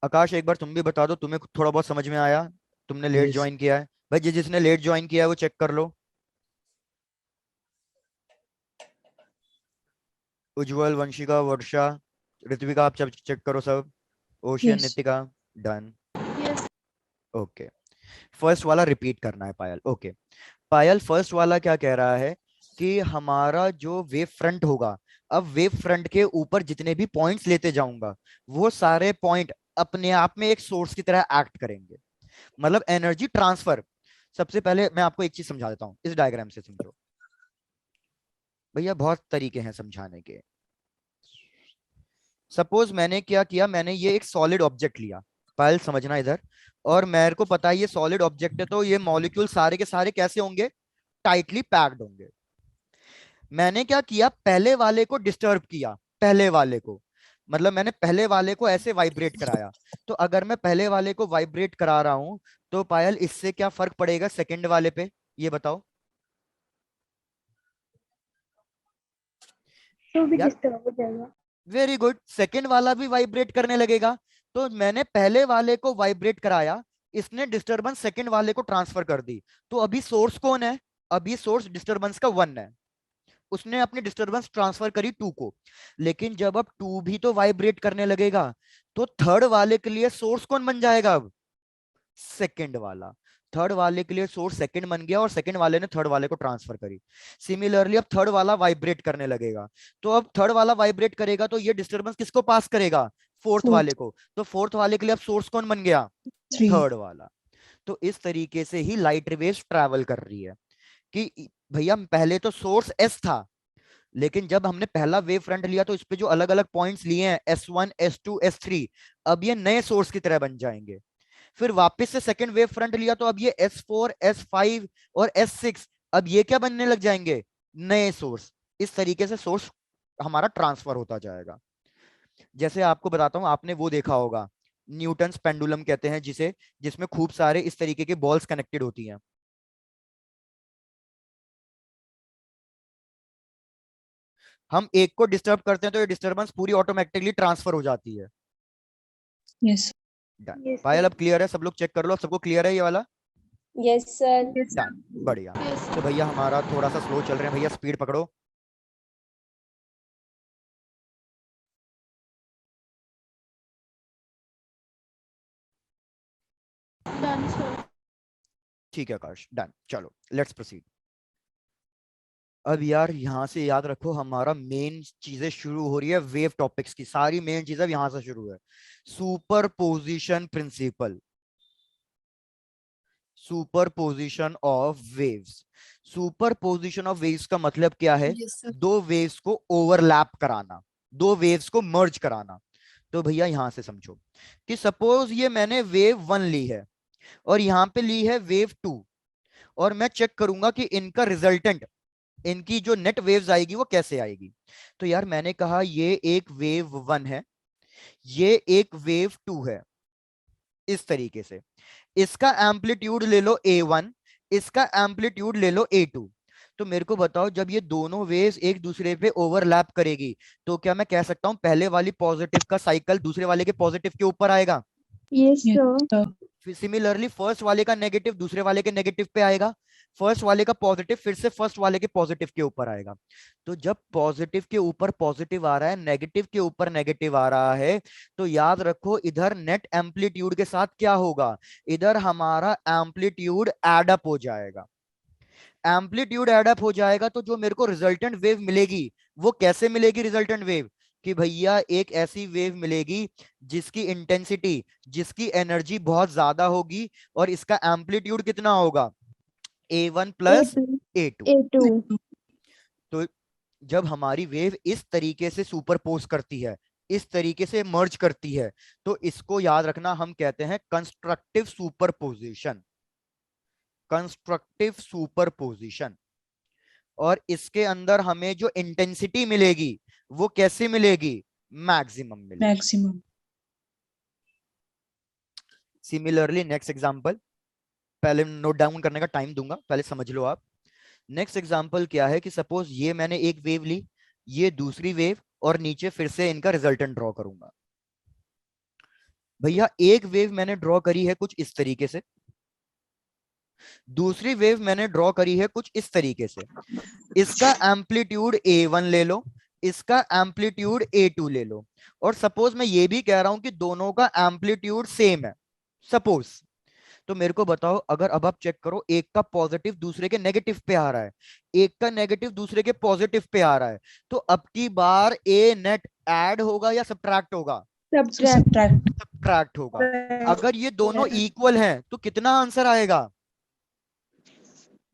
आकाश एक बार तुम भी बता दो, तुम्हें थोड़ा बहुत समझ में आया? तुमने लेट Yes. ज्वाइन किया है भाई, जिसने लेट ज्वाइन किया है वो चेक कर लो। उज्जवल, वंशिका, वर्षा, ऋत्विका, आप चेक करो सब। Ocean, Yes. Nitika, done. Yes. Okay, first वाला रिपीट करना है पायल। ओके पायल, फर्स्ट वाला क्या कह रहा है कि हमारा जो वेव फ्रंट होगा, अब वेव फ्रंट के ऊपर जितने भी पॉइंट्स लेते जाऊंगा वो सारे पॉइंट अपने आप में एक सोर्स की तरह एक्ट करेंगे, मतलब एनर्जी ट्रांसफर। सबसे पहले मैं आपको एक चीज समझा देता हूं, इस डायग्राम से समझो भैया, बहुत तरीके हैं समझाने के। सपोज मैंने क्या किया, मैंने ये एक सॉलिड ऑब्जेक्ट लिया, पायल समझना इधर, और मेरे को पता है ये सॉलिड ऑब्जेक्ट है, तो ये मॉलिक्यूल सारे के सारे कैसे होंगे, टाइटली पैक्ड होंगे। मैंने क्या किया, पहले वाले को डिस्टर्ब किया, पहले वाले को, मतलब मैंने पहले वाले को ऐसे वाइब्रेट कराया। तो अगर मैं पहले वाले को वाइब्रेट करा रहा हूं तो पायल इससे क्या फर्क पड़ेगा सेकंड वाले पे, ये बताओ तो भी यार। डिस्टर्ब हो जाएगा। वेरी गुड, सेकंड वाला भी वाइब्रेट करने लगेगा। तो मैंने पहले वाले को वाइब्रेट कराया, इसने डिस्टरबेंस सेकंड वाले को ट्रांसफर कर दी। तो अभी सोर्स कौन है, अभी सोर्स डिस्टरबेंस का 1 है, उसने अपनी डिस्टरबेंस ट्रांसफर करी 2 को। लेकिन जब अब 2 भी तो वाइब्रेट करने लगेगा, तो थर्ड वाले के लिए सोर्स कौन बन जाएगा, अब सेकंड वाला। थर्ड वाले के लिए सोर्स सेकंड बन गया और सेकंड वाले ने थर्ड वाले को ट्रांसफर करी। सिमिलरली अब थर्ड वाला वाइब्रेट करने लगेगा, तो अब थर्ड वाला वाइब्रेट करेगा तो ये डिस्टरबेंस किसको पास करेगा, फोर्थ Fourth. वाले को। तो फोर्थ वाले के लिए अब सोर्स कौन बन गया, 3. थर्ड वाला। तो इस तरीके से ही लाइट वेव्स ट्रैवल कर रही है कि भैया पहले तो सोर्स एस था, लेकिन जब हमने पहला वेव फ्रंट लिया तो इस पे जो अलग अलग पॉइंट्स लिए हैं S1, S2, S3, अब ये नए सोर्स की तरह बन जाएंगे। फिर वापस से सेकंड वेव फ्रंट लिया तो अब ये S4, S5 और S6, अब ये क्या बनने लग जाएंगे, नए सोर्स। इस तरीके से सोर्स हमारा ट्रांसफर होता जाएगा। जैसे आपको बताता हूं, आपने वो देखा होगा, न्यूटन्स पेंडुलम कहते हैं जिसे, जिसमें खूब सारे इस तरीके के बॉल्स कनेक्टेड होती हैं। हम एक को डिस्टर्ब करते हैं तो ये डिस्टर्बेंस पूरी ऑटोमेटिकली ट्रांसफर हो जाती है। Yes. डन। Yes, पायल sir. अब क्लियर है, सब लोग चेक कर लो, अब सबको क्लियर है ये वाला? Yes, sir. Yes, sir. Done, बढ़िया। Yes, तो भैया हमारा थोड़ा सा स्लो चल रहे हैं, भैया स्पीड पकड़ो। ठीक है आकाश, डन। चलो लेट्स प्रोसीड। अब यार यहां से याद रखो, हमारा मेन चीजें शुरू हो रही है वेव टॉपिक्स की, सारी मेन चीजें अब यहां से शुरू है। Superposition principle, superposition of waves. Superposition of waves का मतलब क्या है? Yes, sir. दो वेव्स को ओवरलैप कराना, दो वेव्स को मर्ज कराना। तो भैया यहां से समझो कि सपोज ये मैंने वेव वन ली है और यहां पे ली है वेव टू, और मैं चेक करूंगा कि इनका रिजल्टेंट, इनकी जो नेट वेव्स आएगी वो कैसे आएगी। तो यार मैंने कहा ये एक वेव वन है, ये एक वेव टू है, इस तरीके से। इसका एम्पलीट्यूड ले लो A1, इसका एम्पलीट्यूड ले लो A2। तो मेरे को बताओ, जब ये दोनों वेव्स एक दूसरे पे ओवरलैप करेगी तो क्या मैं कह सकता हूं पहले वाली पॉजिटिव का साइकिल दूसरे वाले के पॉजिटिव के ऊपर आएगा? Yes, Yes, sir. sir. Similarly first वाले का नेगेटिव दूसरे वाले के नेगेटिव पे आएगा, फर्स्ट वाले का पॉजिटिव फिर से फर्स्ट वाले के पॉजिटिव के ऊपर आएगा। तो जब पॉजिटिव के ऊपर पॉजिटिव आ रहा है, नेगेटिव के ऊपर नेगेटिव आ रहा है, तो याद रखो इधर नेट एम्पलीट्यूड के साथ क्या होगा, इधर हमारा एम्पलीट्यूड एड अप हो जाएगा। एम्पलीट्यूड एड अप हो जाएगा तो जो मेरे को रिजल्टेंट वेव मिलेगी वो कैसे मिलेगी? रिजल्टेंट वेव कि भैया एक ऐसी वेव मिलेगी जिसकी इंटेंसिटी, जिसकी एनर्जी बहुत ज्यादा होगी, और इसका एम्पलीट्यूड कितना होगा? A1 plus A2. A2। A2. तो जब हमारी वेव इस तरीके से सुपरपोज करती है, इस तरीके से मर्ज करती है, तो इसको याद रखना हम कहते हैं कंस्ट्रक्टिव सुपरपोजिशन, कंस्ट्रक्टिव सुपरपोजिशन। और इसके अंदर हमें जो इंटेंसिटी मिलेगी वो कैसे मिलेगी? मैक्सिमम मिलेगी। Maximum. सिमिलरली नेक्स्ट एग्जांपल, पहले नोट डाउन करने का टाइम दूंगा, पहले समझ लो आप। नेक्स्ट एग्जांपल क्या है कि सपोज ये मैंने एक वेव ली, ये दूसरी वेव, और नीचे फिर से इनका रिजल्टेंट ड्रॉ करूंगा। भैया एक वेव मैंने ड्रॉ करी है कुछ इस तरीके से, दूसरी वेव मैंने ड्रॉ करी है कुछ इस तरीके से। इसका एम्पलीट्यूड A1 ले लो, इसका एम्पलीट्यूड A2 ले लो, और सपोज मैं ये भी कह रहा हूं कि दोनों का एम्पलीट्यूड सेम है, सपोज। तो मेरे को बताओ, अगर अब आप चेक करो, एक का पॉजिटिव दूसरे के नेगेटिव पे आ रहा है, एक का नेगेटिव दूसरे के पॉजिटिव पे आ रहा है, तो अब की बार ए नेट ऐड होगा या सब्ट्रैक्ट होगा? So Subtract. subtract. सब्ट्रैक्ट होगा। अगर ये दोनों इक्वल हैं तो कितना आंसर आएगा?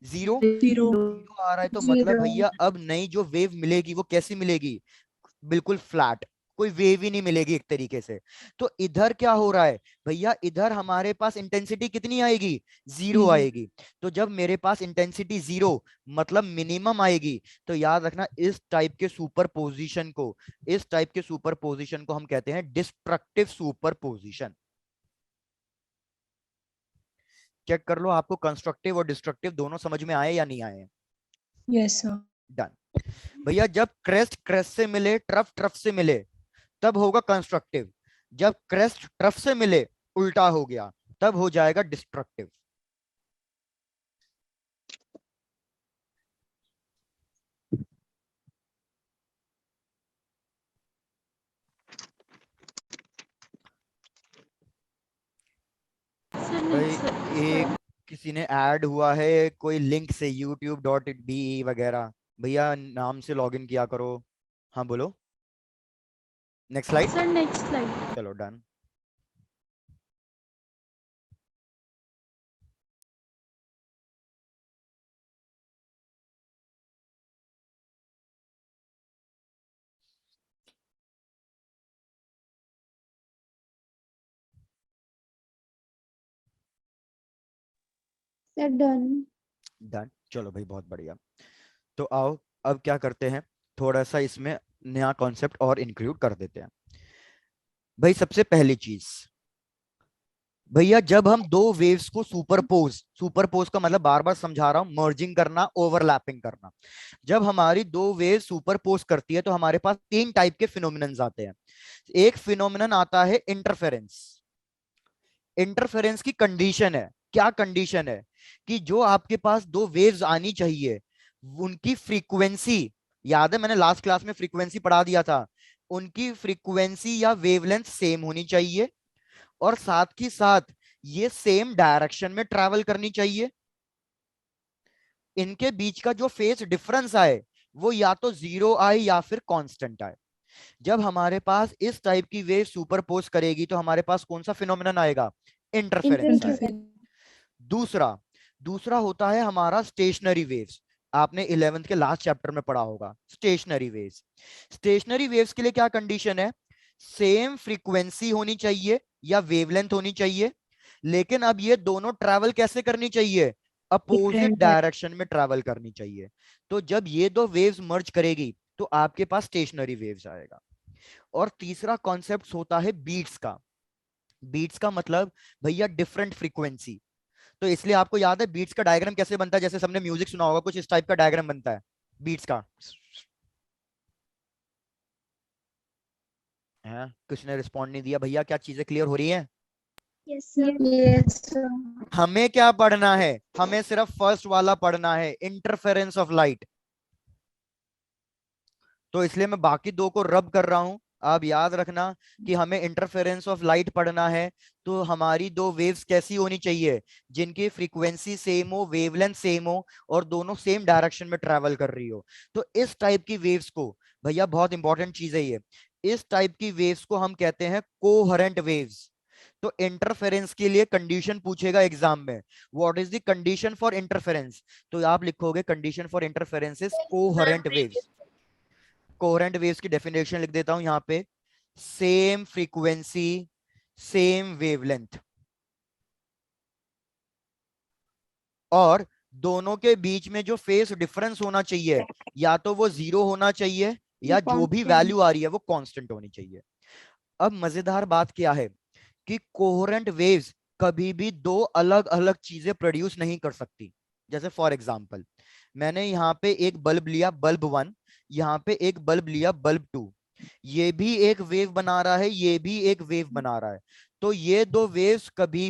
जीरो। Zero. जीरो आ रहा है तो मतलब Zero. भैया अब नई जो वेव मिलेगी वो कैसी मिलेगी? बिल्कुल फ्लैट, कोई वेव ही नहीं मिलेगी एक तरीके से। तो इधर क्या हो रहा है भैया, इधर हमारे पास इंटेंसिटी कितनी आएगी? Zero Zero. आएगी। तो जब मेरे पास इंटेंसिटी जीरो मतलब मिनिमम आएगी, तो याद रखना इस टाइप के सुपरपोजिशन को, इस टाइप के सुपरपोजिशन को हम कहते हैं डिस्ट्रक्टिव सुपरपोजिशन। चेक कर लो आपको कंस्ट्रक्टिव और डिस्ट्रक्टिव दोनों समझ में आए या नहीं आए? Yes, sir. डन। भैया जब क्रेस्ट क्रेस्ट से मिले, ट्रफ ट्रफ से मिले, तब होगा कंस्ट्रक्टिव। जब क्रेस्ट ट्रफ से मिले, उल्टा हो गया, तब हो जाएगा डिस्ट्रक्टिव। Sir, भाई next, एक sir. किसी ने ऐड हुआ है कोई लिंक से youtube.de वगैरह, भैया नाम से लॉगिन किया करो। हाँ बोलो, next slide. Sir, next slide. चलो डन। Sir, done. डन, चलो भाई बहुत बढ़िया। तो आओ अब क्या करते हैं, थोड़ा सा इसमें नया कॉन्सेप्ट और इंक्लूड कर देते हैं। भाई सबसे पहली चीज, भैया जब हम दो वेव्स को सुपरपोज, सुपरपोज का मतलब बार बार समझा रहा हूं, मर्जिंग करना, ओवरलैपिंग करना। जब हमारी दो वेव सुपरपोज करती है तो हमारे पास तीन टाइप के फिनोमिनन्स आते हैं। एक फिनोमिनन आता है इंटरफेरेंस। इंटरफेरेंस की कंडीशन है, क्या कंडीशन है कि जो आपके पास दो वेव्स आनी चाहिए उनकी फ्रीक्वेंसी, याद है मैंने लास्ट क्लास में फ्रीक्वेंसी पढ़ा दिया था, उनकी फ्रीक्वेंसी या वेवलेंथ सेम होनी चाहिए, और साथ ही साथ ये सेम डायरेक्शन में ट्रैवल करनी चाहिए। इनके बीच का जो फेज डिफरेंस आए वो या तो 0 आए या फिर कांस्टेंट आए। जब हमारे पास इस टाइप की वेव सुपरपोज करेगी तो हमारे पास कौन सा फिनोमिनन आएगा? इंटरफेरेंस आएगा। दूसरा दूसरा होता है हमारा स्टेशनरी वेव्स। आपने 11th के लास्ट चैप्टर में पढ़ा होगा स्टेशनरी वेव्स। स्टेशनरी वेव्स के लिए क्या कंडीशन है? सेम फ्रीक्वेंसी होनी चाहिए या वेवलेंथ होनी चाहिए, लेकिन अब ये दोनों ट्रैवल कैसे करनी चाहिए? अपोजिट Different डायरेक्शन में ट्रैवल करनी चाहिए। तो जब ये दो वेव्स मर्ज करेगी तो आपके पास स्टेशनरी वेव्स आएगा। और तीसरा कॉन्सेप्ट होता है बीट्स का। बीट्स का मतलब भैया डिफरेंट फ्रीक्वेंसी। तो इसलिए आपको याद है बीट्स का डायग्राम कैसे बनता है? जैसे सबने म्यूजिक सुना होगा, कुछ इस टाइप का डायग्राम बनता है बीट्स का। है किसने रिस्पॉन्ड नहीं दिया? भैया क्या चीजें क्लियर हो रही हैं? Yes sir. Yes sir. हमें क्या पढ़ना है? हमें सिर्फ फर्स्ट वाला पढ़ना है, इंटरफेरेंस ऑफ लाइट। तो इसलिए मैं बाकी दो को रब कर रहा हूं। आप याद रखना कि हमें इंटरफेरेंस ऑफ लाइट पढ़ना है। तो हमारी दो वेव्स कैसी होनी चाहिए? जिनकी फ्रीक्वेंसी सेम हो, वेवलेंथ सेम हो और दोनों सेम डायरेक्शन में ट्रैवल कर रही हो। तो इस टाइप की वेव्स को, भैया बहुत इंपॉर्टेंट चीज है ये, इस टाइप की वेव्स को हम कहते हैं कोहेरेंट वेव्स। तो इंटरफेरेंस के लिए कंडीशन पूछेगा एग्जाम में, what is the condition for interference? तो आप लिखोगे condition for interference is coherent waves. Coherent waves की डेफिनेशन लिख देता हूं यहां पे, सेम फ्रीक्वेंसी सेम वेवलेंथ, और दोनों के बीच में जो फेस डिफरेंस होना चाहिए या तो वो 0 होना चाहिए या जो भी वैल्यू आ रही है वो कांस्टेंट होनी चाहिए। अब मजेदार बात क्या है कि कोहेरेंट वेव्स कभी भी दो अलग अलग चीजें प्रोड्यूस नहीं कर सकती। जैसे फॉर एग्जांपल मैंने यहाँ पे एक बल्ब लिया, बल्ब 1, यहाँ पे एक बल्ब लिया, बल्ब 2। ये भी एक वेव बना रहा है, ये भी एक वेव बना रहा है। तो ये दो वेव्स कभी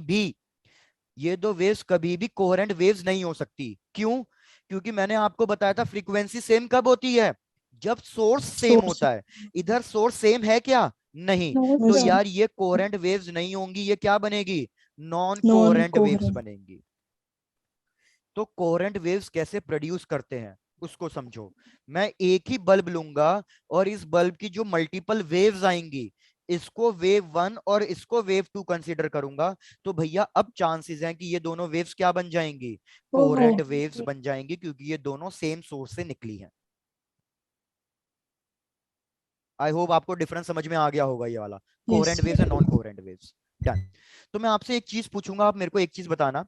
भी कोहेरेंट वेव्स नहीं हो सकती। क्यों? क्योंकि मैंने आपको बताया था फ्रीक्वेंसी सेम कब होती है? जब सोर्स सेम source. होता है। इधर सोर्स सेम है क्या? नहीं। नो तो सर। यार ये कोहेरेंट वेव्स नहीं होंगी, ये क्या बनेगी? Non coherent waves Non-coherent. बनेंगी। तो कोहेरेंट वेव्स कैसे प्रोड्यूस करते हैं उसको समझो। मैं एक ही बल्ब लूंगा और इस बल्ब की जो मल्टीपल वेव्स आएंगी, इसको वेव 1 और इसको वेव 2 कंसीडर करूंगा, तो भैया अब चांसेस हैं कि ये दोनों वेव्स क्या बन जाएंगी? कोहेरेंट वेव्स बन जाएंगी, क्योंकि ये दोनों सेम सोर्स से निकली हैं। आई होप आपको डिफरेंस समझ में आ गया होगा ये वाला, coherent Yes. Waves and non coherent waves. Done. तो मैं आपसे एक चीज पूछूंगा, आप मेरे को एक चीज बताना।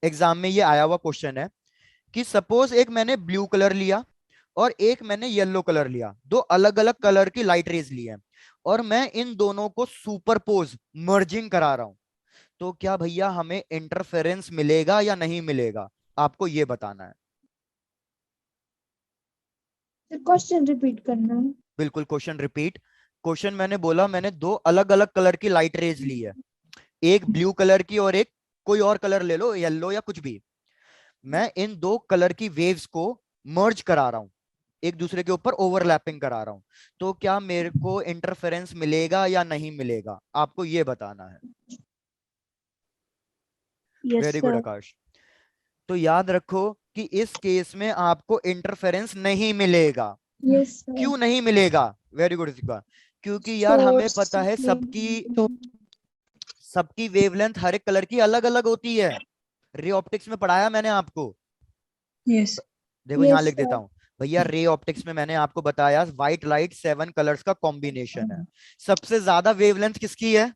एग्जाम में ये आया हुआ क्वेश्चन है कि सपोज एक मैंने ब्लू कलर लिया और एक मैंने येलो कलर लिया, दो अलग अलग कलर की लाइट रेज ली है, और मैं इन दोनों को सुपरपोज मर्जिंग करा रहा हूं, तो क्या भैया हमें इंटरफेरेंस मिलेगा या नहीं मिलेगा? आपको ये बताना है। क्वेश्चन रिपीट करना है। बिल्कुल क्वेश्चन रिपीट। क्वेश्चन मैंने बोला मैंने दो अलग अलग कलर की लाइट रेज ली है, एक ब्लू कलर की और एक कोई और कलर ले लो, येलो या कुछ भी। मैं इन दो कलर की वेव्स को मर्ज करा रहा हूं, एक दूसरे के ऊपर ओवरलैपिंग करा रहा हूं, तो क्या मेरे को इंटरफेरेंस मिलेगा या नहीं मिलेगा? आपको ये बताना है। Yes very good sir. Aakash. तो याद रखो कि इस केस में आपको इंटरफेरेंस नहीं मिलेगा। Yes sir. क्यों नहीं मिलेगा? Very good Ritika. क्योंकि यार हमें पता है सबकी So, सबकी वेवलेंथ हर एक कलर की अलग अलग होती है। रे ऑप्टिक्स में पढ़ाया मैंने आपको। yes. देखो यहां यस लिख देता सर। हूं, भैया रे ऑप्टिक्स में मैंने आपको बताया व्हाइट लाइट 7 कलर्स का कॉम्बिनेशन है। सबसे ज्यादा वेवलेंथ किसकी है?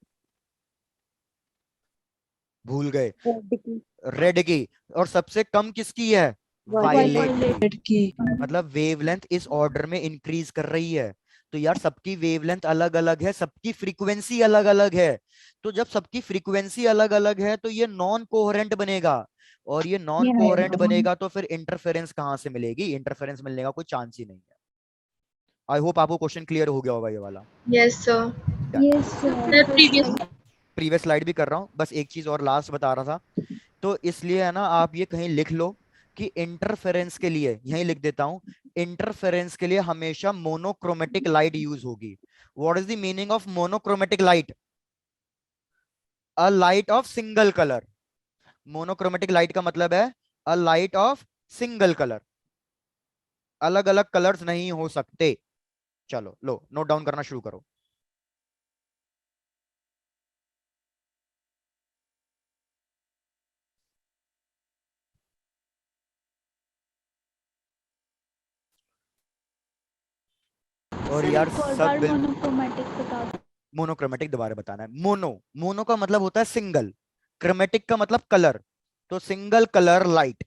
भूल गए? रेड की। और सबसे कम किसकी है? वायलेट की। लड़की. मतलब वेवलेंथ इस ऑर्डर में इंक्रीज कर रही है। तो यार सबकी वेवलेंथ अलग अलग है, सबकी फ्रीक्वेंसी अलग अलग है। तो जब सबकी फ्रीक्वेंसी अलग अलग है तो ये नॉन कोहेरेंट बनेगा, और ये नॉन कोहेरेंट बनेगा तो फिर इंटरफेरेंस कहां से मिलेगी? इंटरफेरेंस मिलने का कोई चांस ही नहीं है। आई होप आपको क्वेश्चन क्लियर हो गया होगा ये वाला। Yes sir. Yes sir. Previous previous slide भी कर रहा हूं, बस एक चीज और लास्ट बता रहा था। तो इसलिए है ना, आप ये कहीं लिख लो कि इंटरफेरेंस के लिए, यहीं लिख देता हूं, इंटरफेरेंस के लिए हमेशा मोनोक्रोमेटिक लाइट यूज होगी। What is the meaning of monochromatic light? A light of single colour. Monochromatic light का मतलब है अ लाइट ऑफ सिंगल कलर, अलग अलग कलर्स नहीं हो सकते। चलो लो नोट डाउन करना शुरू करो। और सर यार एक और सब बार मोनोक्रोमेटिक बता दो। मोनोक्रोमेटिक दोबारा बताना है। मोनो, मोनो का मतलब होता है सिंगल, क्रोमेटिक का मतलब कलर। तो सिंगल कलर लाइट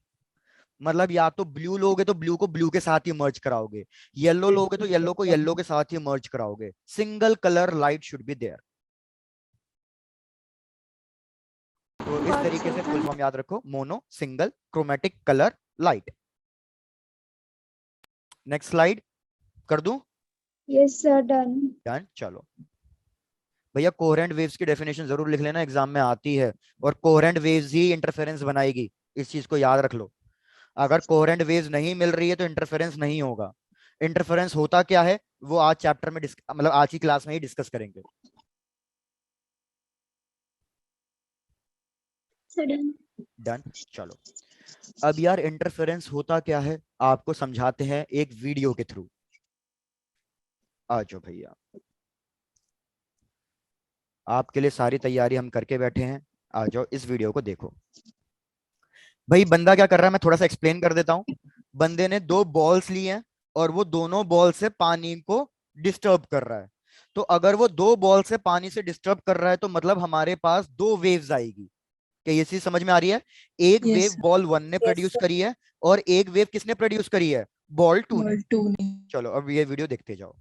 मतलब या तो ब्लू लोगे तो ब्लू को ब्लू के साथ ही मर्ज कराओगे, येलो लोगे तो येलो को येलो के साथ ही मर्ज कराओगे। Single colour light should be there. तो इस गॉट तरीके सर, से फुल थैंक फॉर्म याद रखो, mono single chromatic colour light. Next slide कर दूं? Yes sir, done. डन। चलो भैया कोहेरेंट वेव्स की डेफिनेशन जरूर लिख लेना, एग्जाम में आती है। और कोहेरेंट वेव्स ही इंटरफेरेंस बनाएगी, इस चीज को याद रख लो। अगर कोहेरेंट वेव्स नहीं मिल रही है तो इंटरफेरेंस नहीं होगा। इंटरफेरेंस होता क्या है वो आज चैप्टर में मतलब आज की क्लास में ही डिस्कस करेंगे। Sir, done. डन। चलो अब यार इंटरफेरेंस होता क्या है आपको समझाते हैं एक वीडियो के थ्रू। आ जाओ भैया, आपके लिए सारी तैयारी हम करके बैठे हैं, आ जाओ इस वीडियो को देखो। भाई बंदा क्या कर रहा है मैं थोड़ा सा एक्सप्लेन कर देता हूँ। बंदे ने दो बॉल्स ली हैं और वो दोनों बॉल से पानी को डिस्टर्ब कर रहा है। तो अगर वो दो बॉल से पानी से डिस्टर्ब कर रहा है तो मतलब हमारे पास दो वेव्स आएगी। क्या ये चीज समझ में आ रही है? एक Yes, wave sir. Ball one ने यस प्रोड्यूस सर। करी है और एक वेव किसने प्रोड्यूस करी है? बॉल टू ने। Ball two ने. चलो अब ये वीडियो देखते जाओ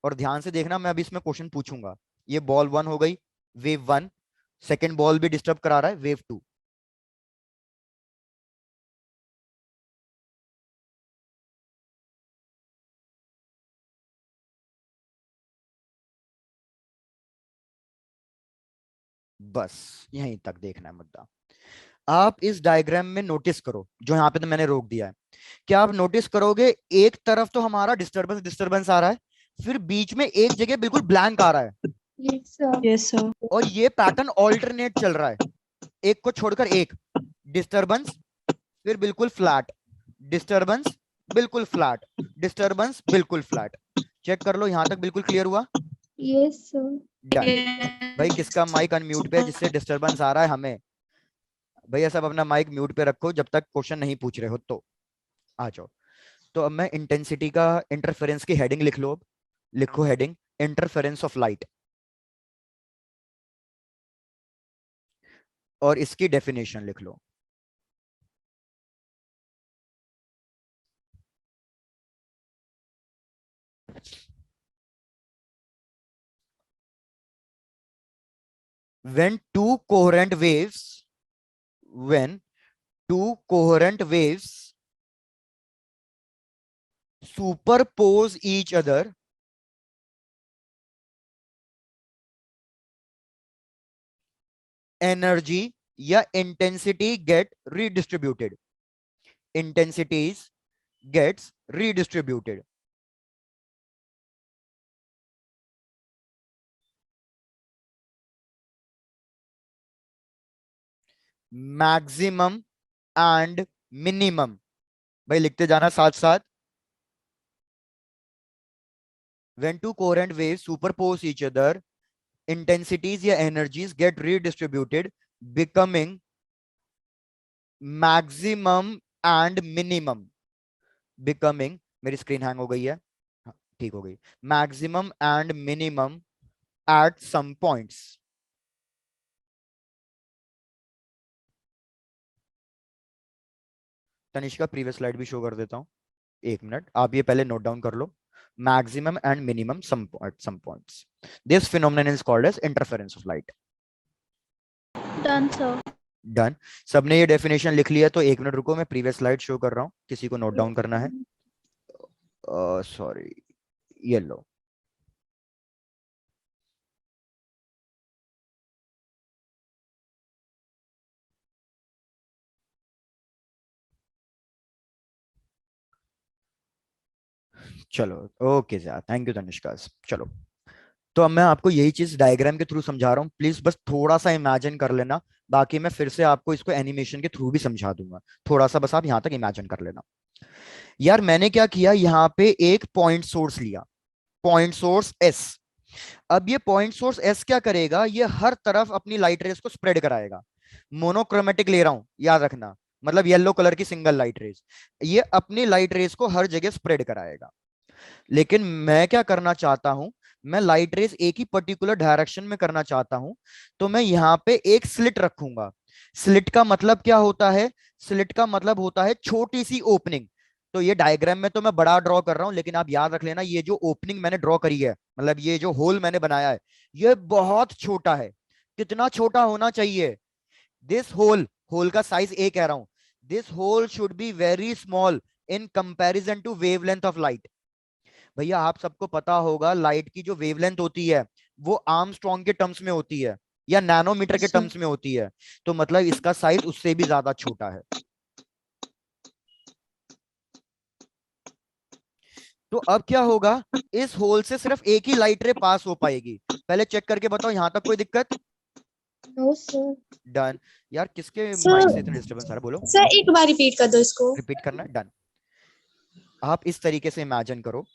और ध्यान से देखना, मैं अभी इसमें क्वेश्चन पूछूंगा। ये बॉल वन हो गई, वेव वन। सेकेंड बॉल भी डिस्टर्ब करा रहा है, वेव टू। बस यहीं तक देखना है मुद्दा। आप इस डायग्राम में नोटिस करो जो यहाँ पे तो मैंने रोक दिया है। क्या आप नोटिस करोगे एक तरफ तो हमारा डिस्टरबेंस डिस्टरबेंस आ रहा है, फिर बीच में एक जगह बिल्कुल ब्लैंक आ रहा है। Yes sir. Yes, sir. और ये पैटर्न ऑल्टरनेट चल रहा है, एक को छोड़कर एक। डिस्टरबेंस, फिर बिल्कुल फ्लैट, डिस्टरबेंस, बिल्कुल फ्लैट, डिस्टरबेंस, बिल्कुल फ्लैट। चेक कर लो यहां तक बिल्कुल क्लियर हुआ? Yes sir. डन। भाई किसका माइक अनम्यूट पे है जिससे डिस्टरबेंस आ रहा है हमें? भैया सब अपना माइक म्यूट पे रखो जब तक क्वेश्चन नहीं पूछ रहे हो तो। आ जाओ। तो अब मैं इंटेंसिटी का इंटरफेरेंस की हेडिंग लिख लो। अब लिखो हेडिंग इंटरफेरेंस ऑफ लाइट और इसकी डेफिनेशन लिख लो। when two coherent waves when two coherent waves superpose each other, energy या intensity get redistributed, intensities gets redistributed। Maximum and minimum, भाई लिखते जाना साथ साथ। when two coherent waves superpose each other, intensities या energies get redistributed, becoming maximum and minimum। becoming, मेरी स्क्रीन हैंग हो गई है, हाँ, ठीक हो गई। Maximum and minimum at some points. Tanishka previous slide भी शो कर देता हूँ, एक मिनट आप ये पहले नोट डाउन कर लो। Maximum and minimum some at some points, this phenomenon is called as interference of light. Done sir. Done. सबने ये डेफिनेशन लिख लिया तो एक मिनट रुको, मैं प्रीवियस स्लाइड शो कर रहा हूँ, किसी को नोट डाउन करना है? सॉरी, ये लो। चलो okay sir, thank you Tanishka. चलो तो अब मैं आपको यही चीज डायग्राम के थ्रू समझा रहा हूँ, प्लीज बस थोड़ा सा इमेजिन कर लेना। बाकी मैं फिर से आपको इसको एनिमेशन के थ्रू भी समझा दूंगा, थोड़ा सा बस आप यहां तक इमेजिन कर लेना। यार मैंने क्या किया, यहाँ पे एक पॉइंट सोर्स लिया, पॉइंट सोर्स एस। अब ये पॉइंट सोर्स एस क्या करेगा, ये हर तरफ अपनी लाइट रेस को स्प्रेड कराएगा। मोनोक्रोमेटिक ले रहा हूं, याद रखना, मतलब येलो कलर की सिंगल लाइट रेस, ये अपनी लाइट रेस को हर जगह स्प्रेड कराएगा। लेकिन मैं क्या करना चाहता हूं, मैं लाइट रेस एक ही पर्टिकुलर डायरेक्शन में करना चाहता हूं, तो मैं यहां पे एक स्लिट रखूंगा। स्लिट का मतलब क्या होता है, स्लिट का मतलब होता है छोटी सी ओपनिंग। तो ये डायग्राम में तो मैं बड़ा ड्रॉ कर रहा हूं, लेकिन आप याद रख लेना, ये जो ओपनिंग मैंने ड्रॉ करी है, मतलब ये जो होल मैंने बनाया है, ये बहुत छोटा है। कितना छोटा होना चाहिए, दिस होल, होल का साइज ए कह रहा हूं, this hole should be very small in comparison to wavelength of light. भैया आप सबको पता होगा लाइट की जो वेवलेंथ होती है वो आर्मस्ट्रॉन्ग के टर्म्स में होती है या नैनोमीटर के Yes, sir. टर्म्स में होती है, तो मतलब इसका साइज उससे भी ज्यादा छोटा है। तो अब क्या होगा, इस होल से सिर्फ एक ही लाइट रे पास हो पाएगी। पहले चेक करके बताओ यहां तक कोई दिक्कत? No sir. डन। यार किसके माइक से सर इतना डिस्टर्बेंस आ रहा है, बोलो। सर एक बार रिपीट कर दो इसको। रिपीट करना है, डन। आप इस तरीके से इमेजिन करो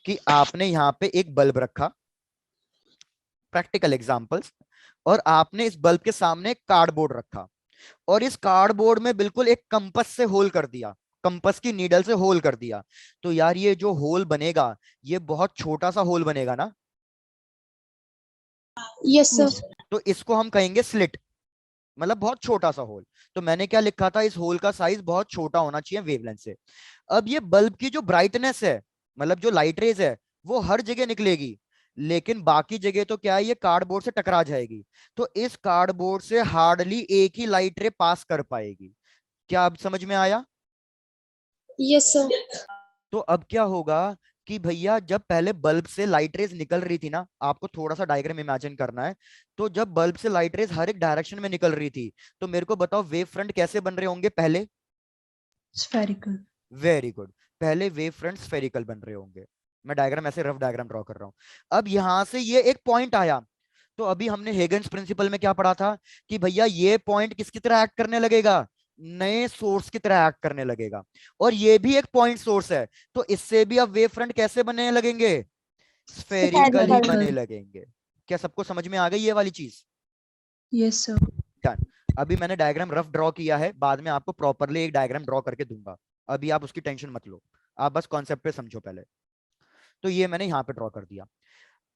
कि आपने यहाँ पे एक बल्ब रखा, प्रैक्टिकल एग्जांपल्स, और आपने इस बल्ब के सामने कार्डबोर्ड रखा, और इस कार्डबोर्ड में बिल्कुल एक कंपास से होल कर दिया, कंपास की नीडल से होल कर दिया। तो यार ये जो होल बनेगा, ये बहुत छोटा सा होल बनेगा ना, यस Yes. सर। तो इसको हम कहेंगे स्लिट, मतलब बहुत छोटा सा होल। तो मैंने क्या लिखा था, इस होल का साइज बहुत छोटा होना चाहिए वेवलेंथ से। अब ये बल्ब की जो ब्राइटनेस है, मतलब जो लाइट रेज है, वो हर जगह निकलेगी, लेकिन बाकी जगह तो क्या है, ये कार्डबोर्ड से टकरा जाएगी। तो इस कार्डबोर्ड से हार्डली एक ही लाइट रे पास कर पाएगी। क्या अब समझ में आया? Yes sir. तो अब क्या होगा कि भैया जब पहले बल्ब से लाइट रेज निकल रही थी ना, आपको थोड़ा सा डायग्राम इमेजिन करना है, तो जब बल्ब से लाइट रेज हर एक डायरेक्शन में निकल रही थी, तो मेरे को बताओ वेव फ्रंट कैसे बन रहे होंगे पहले? Spherical. वेरी गुड, पहले वेव फ्रंट स्फेरिकल बन रहे होंगे। मैं डायग्राम ऐसे रफ डायग्राम ड्रॉ कर रहा हूं। अब यहां से ये एक पॉइंट आया, तो अभी हमने हेगन्स प्रिंसिपल में क्या पढ़ा था कि भैया ये पॉइंट किसकी तरह एक्ट करने लगेगा, नए सोर्स की तरह एक्ट करने लगेगा, और ये भी एक पॉइंट सोर्स है, तो इससे भी अब वेव फ्रंट कैसे बनने लगेंगे, स्फेरिकल ही Spherical. बनने लगेंगे। क्या सबको समझ में आ गई ये वाली चीज? Yes, sir. डन। अभी मैंने डायग्राम रफ ड्रॉ किया है, बाद में आपको प्रॉपरली एक डायग्राम ड्रॉ करके दूंगा, अभी आप उसकी टेंशन मत लो, आप बस कॉन्सेप्ट पे समझो पहले। तो ये मैंने यहाँ पे ड्रॉ कर दिया।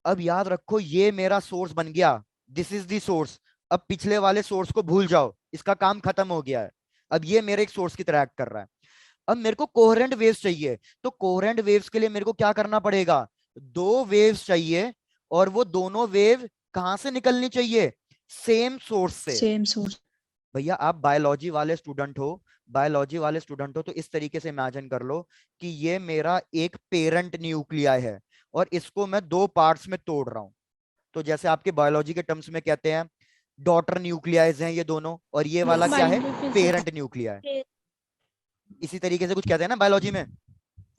अब याद रखो ये मेरा सोर्स बन गया, दिस इज दी सोर्स। अब पिछले वाले सोर्स को भूल जाओ, इसका काम खत्म हो गया है। अब ये मेरे एक सोर्स की तरह एक्ट कर रहा है। अब मेरे को कोहेरेंट वेव्स चाहिए, तो कोहेरेंट वेव्स के लिए मेरे को क्या करना पड़ेगा, दो वेव्स चाहिए, और वो दोनों वेव कहां से निकलनी चाहिए, सेम सोर्स से। Same source. भैया आप बायोलॉजी वाले स्टूडेंट हो, बायोलॉजी वाले स्टूडेंट हो, तो इस तरीके से इमेजिन कर लो कि ये मेरा एक पेरेंट न्यूक्लियाई है, और इसको मैं दो पार्ट्स में तोड़ रहा हूं। तो जैसे आपके बायोलॉजी के टर्म्स में कहते हैं डॉटर न्यूक्लियाइज हैं ये दोनों, और ये वाला क्या है, Binary physics. Parent nuclei. इसी तरीके से कुछ कहते हैं ना बायोलॉजी में,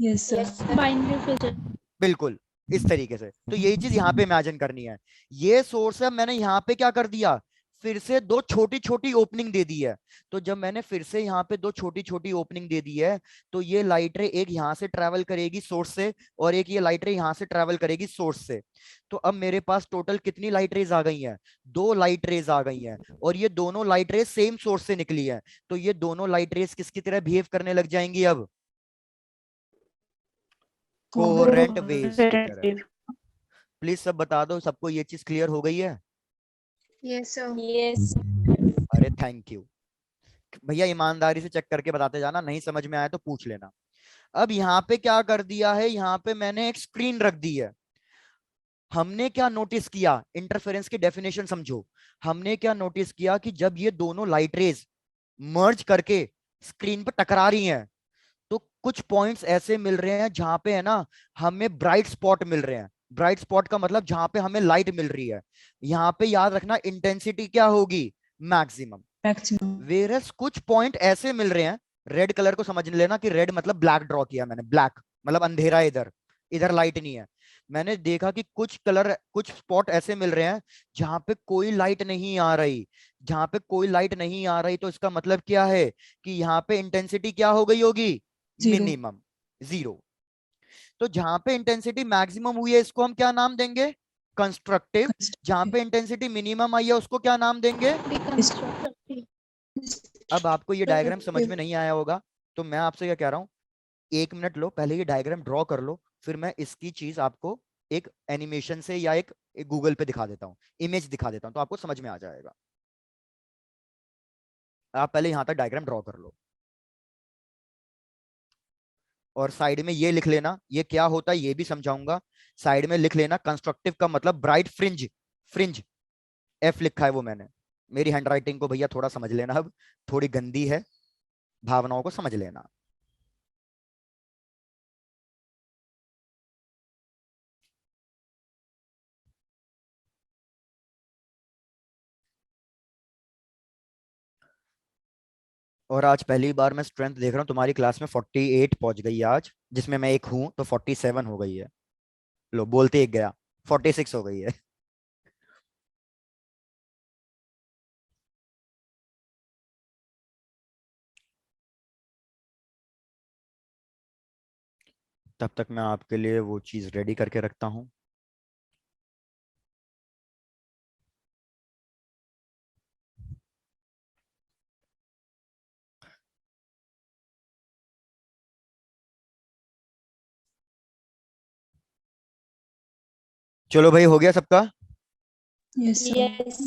Yes, sir. Yes sir. Binary physics. बिल्कुल इस तरीके से। तो यही चीज यहाँ पे इमेजिन करनी है। ये सोर्स है, मैंने यहाँ पे क्या कर दिया, फिर से दो छोटी छोटी ओपनिंग दे दी है। तो जब मैंने फिर से यहाँ पे दो छोटी छोटी ओपनिंग दे दी है, तो ये लाइट रे एक यहाँ से ट्रेवल करेगी सोर्स से, और एक ये लाइट रे यहाँ से ट्रेवल करेगी सोर्स से। तो अब मेरे पास टोटल कितनी लाइट रेज आ गई हैं, दो लाइट रेज आ गई हैं, और ये दोनों लाइट रेज सेम सोर्स से निकली है। तो ये दोनों लाइट रेज किसकी तरह बिहेव करने लग जाएंगी, अब कोहेरेंट वेव्स की तरह। प्लीज सब बता दो, सबको ये चीज क्लियर हो गई है? Yes sir. यस। अरे थैंक यू भैया, ईमानदारी से चेक करके बताते जाना, नहीं समझ में आया तो पूछ लेना। अब यहाँ पे क्या कर दिया है, यहाँ पे मैंने एक स्क्रीन रख दी है। हमने क्या नोटिस किया, इंटरफेरेंस की डेफिनेशन समझो। हमने क्या नोटिस किया कि जब ये दोनों लाइट रेज मर्ज करके स्क्रीन पर टकरा रही हैं, तो कुछ पॉइंट्स ऐसे मिल रहे हैं जहां पे है ना हमें ब्राइट स्पॉट मिल रहे हैं। ब्राइट स्पॉट का मतलब जहां पे हमें लाइट मिल रही है। यहाँ पे याद रखना इंटेंसिटी क्या होगी, मैक्सिमम। Maximum. वेरस कुछ पॉइंट ऐसे मिल रहे हैं, रेड कलर को समझ लेना कि रेड मतलब ब्लैक ड्रॉ किया मैंने, ब्लैक मतलब अंधेरा, इधर इधर लाइट नहीं है। मैंने देखा कि कुछ कलर, कुछ स्पॉट ऐसे मिल रहे हैं जहां पे कोई लाइट नहीं आ रही, जहां पे कोई लाइट नहीं आ रही, तो इसका मतलब क्या है कि यहाँ पे इंटेंसिटी क्या हो गई होगी, Zero. मिनिमम, 0। तो जहां पे इंटेंसिटी मैक्सिमम हुई है इसको हम क्या नाम देंगे, कंस्ट्रक्टिव। जहां Constructive. पे इंटेंसिटी मिनिमम आई है उसको क्या नाम देंगे। Deconstructive. अब आपको ये डायग्राम समझ में नहीं आया होगा, तो मैं आपसे क्या कह रहा हूँ, 1 मिनट लो, पहले ये डायग्राम ड्रॉ कर लो, फिर मैं इसकी चीज आपको एक एनिमेशन से या एक गूगल पे दिखा देता हूँ, इमेज दिखा देता हूँ, तो आपको समझ में आ जाएगा। आप पहले यहां तक डायग्राम ड्रॉ कर लो, और साइड में ये लिख लेना, ये क्या होता है ये भी समझाऊंगा। साइड में लिख लेना कंस्ट्रक्टिव का मतलब ब्राइट फ्रिंज, फ्रिंज एफ लिखा है वो मैंने, मेरी हैंडराइटिंग को भैया थोड़ा समझ लेना, अब थोड़ी गंदी है, भावनाओं को समझ लेना। और आज पहली बार मैं स्ट्रेंथ देख रहा हूँ तुम्हारी क्लास में 48 पहुंच गई है आज, जिसमें मैं एक हूं, तो 47 हो गई है। लो बोलते एक गया, 46 हो गई है। तब तक मैं आपके लिए वो चीज रेडी करके रखता हूँ। चलो भाई, हो गया सबका। Yes, sir. Yes.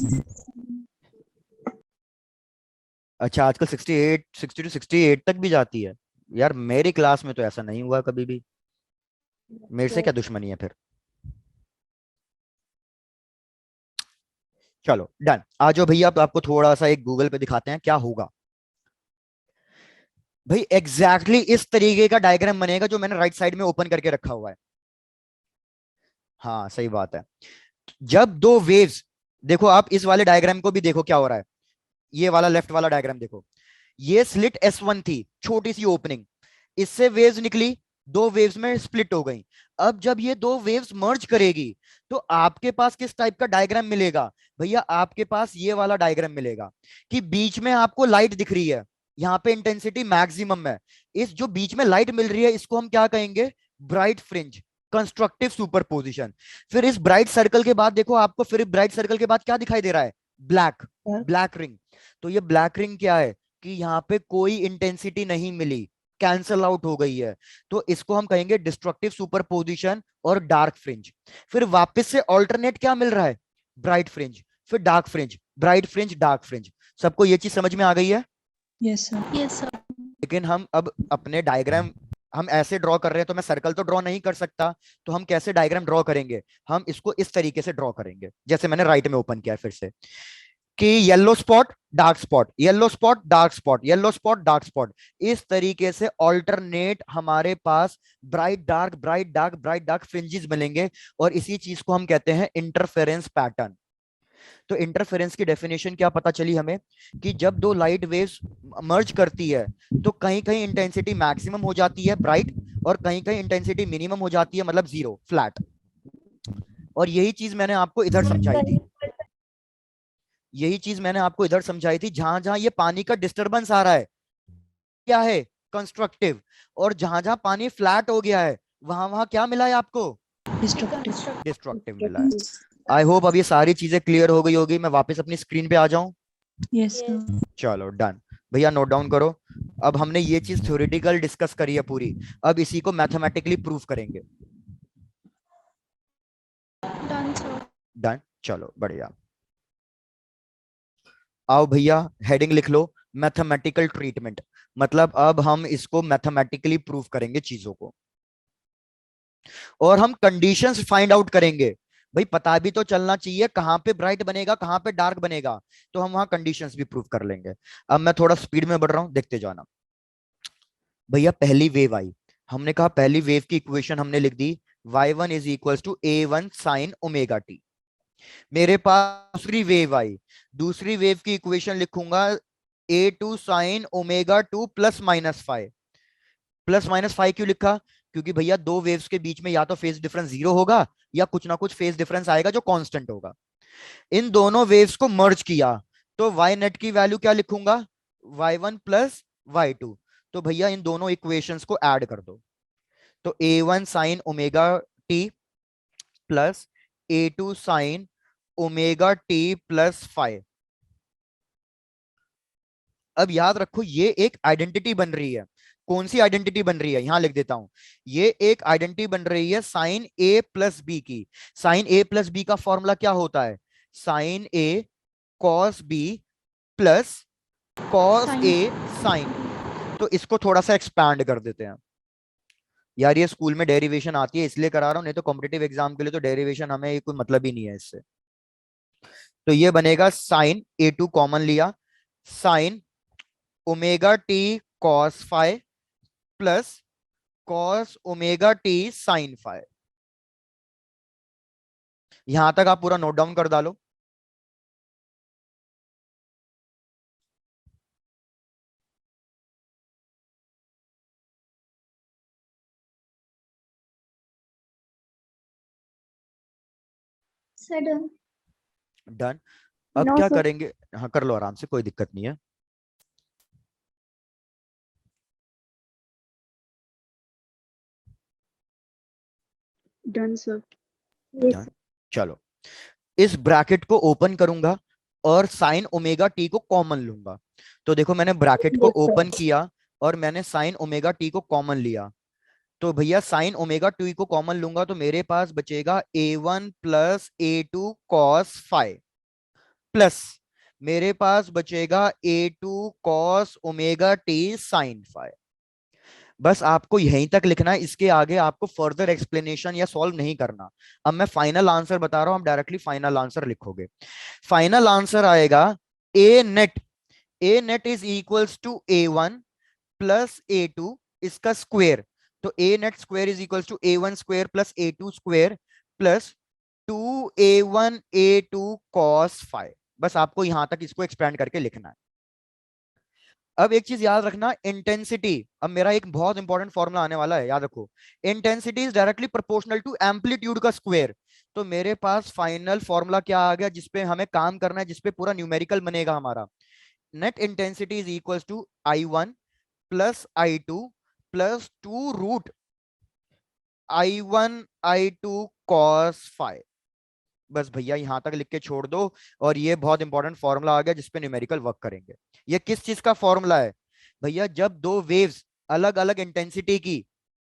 अच्छा, आजकल 68, 60 to 68 तक भी जाती है। यार मेरी क्लास में तो ऐसा नहीं हुआ कभी भी, मेरे से क्या दुश्मनी है फिर। चलो डन, आ जाओ भैया, अब आपको थोड़ा सा एक गूगल पे दिखाते हैं क्या होगा। भाई एग्जैक्टली इस तरीके का डायग्राम बनेगा जो मैंने राइट साइड में ओपन करके रखा हुआ है। हाँ सही बात है। जब दो वेव्स, देखो आप इस वाले डायग्राम को भी देखो क्या हो रहा है, ये वाला लेफ्ट वाला डायग्राम देखो, ये स्लिट S1 थी, छोटी सी ओपनिंग, इससे वेव्स निकली, दो वेव्स में स्प्लिट हो गई। अब जब ये दो वेव्स मर्ज करेगी तो आपके पास किस टाइप का डायग्राम मिलेगा, भैया आपके पास ये वाला डायग्राम मिलेगा कि बीच में आपको लाइट दिख रही है, यहाँ पे इंटेंसिटी मैक्सिमम है, इस जो बीच में लाइट मिल रही है इसको हम क्या कहेंगे, ब्राइट फ्रिंज, कंस्ट्रक्टिव सुपरपोजिशन। फिर इस ब्राइट सर्कल के बाद देखो आपको, फिर ब्राइट सर्कल के बाद क्या दिखाई दे रहा है, ब्लैक, ब्लैक रिंग। तो ये ब्लैक रिंग क्या है कि यहाँ पे कोई इंटेंसिटी नहीं मिली, कैंसल आउट हो गई है, तो इसको हम कहेंगे डिस्ट्रक्टिव सुपरपोजिशन और डार्क फ्रिंज। फिर वापस से ऑल्टरनेट क्या मिल रहा है, ब्राइट फ्रिंज, फिर dark fringe, bright fringe, dark fringe. सबको ये चीज समझ में आ गई है। Yes, sir. Yes, sir. लेकिन हम अब अपने डायग्राम हम ऐसे ड्रॉ कर रहे हैं, तो मैं सर्कल तो ड्रॉ नहीं कर सकता, तो हम कैसे डायग्राम ड्रॉ करेंगे, हम इसको इस तरीके से ड्रॉ करेंगे जैसे मैंने राइट में ओपन किया है फिर से, कि yellow spot dark spot, yellow spot dark spot, yellow spot dark spot, इस तरीके से ऑल्टरनेट हमारे पास bright dark bright dark bright dark fringes मिलेंगे, और इसी चीज को हम कहते हैं इंटरफेरेंस पैटर्न। तो इंटरफेरेंस की डेफिनेशन क्या पता चली हमें, कि जब दो लाइट वेव्स मर्ज करती है तो कहीं कहीं इंटेंसिटी मैक्सिमम हो जाती है ब्राइट, और कहीं कहीं इंटेंसिटी मिनिमम हो जाती है मतलब जीरो, फ्लैट। और यही चीज मैंने आपको इधर समझाई थी, यही चीज मैंने आपको इधर समझाई थी, जहां जहां ये पानी का डिस्टरबेंस आ रहा है क्या है, कंस्ट्रक्टिव, और जहां जहां पानी फ्लैट हो गया है वहां वहां क्या मिला है आपको, Destructive. Deconstructive. डिस्ट्रक्टिव मिला है। आई होप अब ये सारी चीजें क्लियर हो गई होगी, मैं वापस अपनी स्क्रीन पे आ जाऊं। Yes, sir. चलो डन भैया, नोट डाउन करो। अब हमने ये चीज थ्योरेटिकल डिस्कस करी है पूरी, अब इसी को मैथमेटिकली प्रूफ करेंगे। Done, sir. डन, चलो बढ़िया। आओ भैया, हेडिंग लिख लो, मैथमेटिकल ट्रीटमेंट, मतलब अब हम इसको मैथमेटिकली प्रूफ करेंगे चीजों को, और हम कंडीशंस फाइंड आउट करेंगे। भाई पता भी तो चलना चाहिए कहां पे ब्राइट बनेगा कहां पे डार्क बनेगा, तो हम वहां कंडीशंस भी प्रूफ कर लेंगे। अब मैं थोड़ा स्पीड में बढ़ रहा हूं, देखते जाना। भैया पहली वेव आई, हमने कहा पहली वेव की इक्वेशन हमने लिख दी, y1 is equal to a1 sine omega T. मेरे पास दूसरी वेव आई, दूसरी वेव की इक्वेशन लिखूंगा a2 sine omega 2 plus minus 5। Plus minus 5 क्यों लिखा, क्योंकि भैया दो वेव्स के बीच में या तो फेज डिफरेंस 0 होगा या कुछ ना कुछ फेज डिफरेंस आएगा जो कांस्टेंट होगा। इन दोनों वेव्स को मर्ज किया तो वाई नेट की वैल्यू क्या लिखूंगा, y1 प्लस y2। तो भैया इन दोनों इक्वेशंस को ऐड कर दो, तो a1 sine omega T plus a2 sign omega T plus 5। अब याद रखो ये एक आइडेंटिटी बन रही है। कौन सी आइडेंटिटी बन रही है, यहां लिख देता हूं। ये एक आइडेंटिटी बन रही है साइन ए प्लस बी की। साइन ए प्लस बी का फॉर्मूला क्या होता है, sign A cos B plus cos A sign. तो इसको थोड़ा सा एक्सपैंड कर देते हैं। यार ये स्कूल में डेरिवेशन आती है इसलिए करा रहा हूं, नहीं तो कॉम्पिटेटिव एग्जाम के लिए तो डेरिवेशन हमें कोई मतलब ही नहीं है इससे। तो ये बनेगा साइन ए टू कॉमन लिया, sine omega T cos five plus cos omega T sine five. यहां तक आप पूरा नोट डाउन कर डालो। Sir done. डन। अब नो क्या सर। करेंगे, हाँ कर लो आराम से, कोई दिक्कत नहीं है। Done sir. डन। चलो इस ब्रैकेट को ओपन करूंगा और साइन ओमेगा टी को कॉमन लूंगा। तो देखो मैंने ब्रैकेट को ओपन किया और मैंने साइन ओमेगा टी को कॉमन लिया। तो भैया साइन ओमेगा टी को कॉमन लूंगा तो मेरे पास बचेगा a1 plus a2 cos five plus मेरे पास बचेगा a2 cos omega T sine five. बस आपको यहीं तक लिखना है, इसके आगे आपको फर्दर एक्सप्लेनेशन या सॉल्व नहीं करना। अब मैं फाइनल आंसर बता रहा हूं, आप डायरेक्टली फाइनल आंसर लिखोगे। फाइनल आंसर आएगा A net is equals to a1 plus a2 इसका स्क्वेयर। तो A net square is equals to a1 square plus a2 square plus 2a1 a2 cos 5। बस आपको यहां तक इसको एक्सपेंड करके लिखना है। अब एक चीज याद रखना, इंटेंसिटी। अब मेरा एक बहुत इंपॉर्टेंट फॉर्मूला आने वाला है, याद रखो। Intensity is directly proportional to amplitude का स्क्वायर। तो मेरे पास फाइनल फॉर्मूला क्या आ गया जिसपे हमें काम करना है, जिसपे पूरा न्यूमेरिकल बनेगा हमारा। Net intensity is equal to I1 plus I2 plus 2 root I1 I2 cos 5। बस भैया यहां तक लिख के छोड़ दो। और ये बहुत इंपॉर्टेंट फॉर्मूला आ गया जिसपे न्यूमेरिकल वर्क करेंगे। ये किस चीज का फॉर्मूला है भैया, जब दो वेव्स अलग अलग इंटेंसिटी की,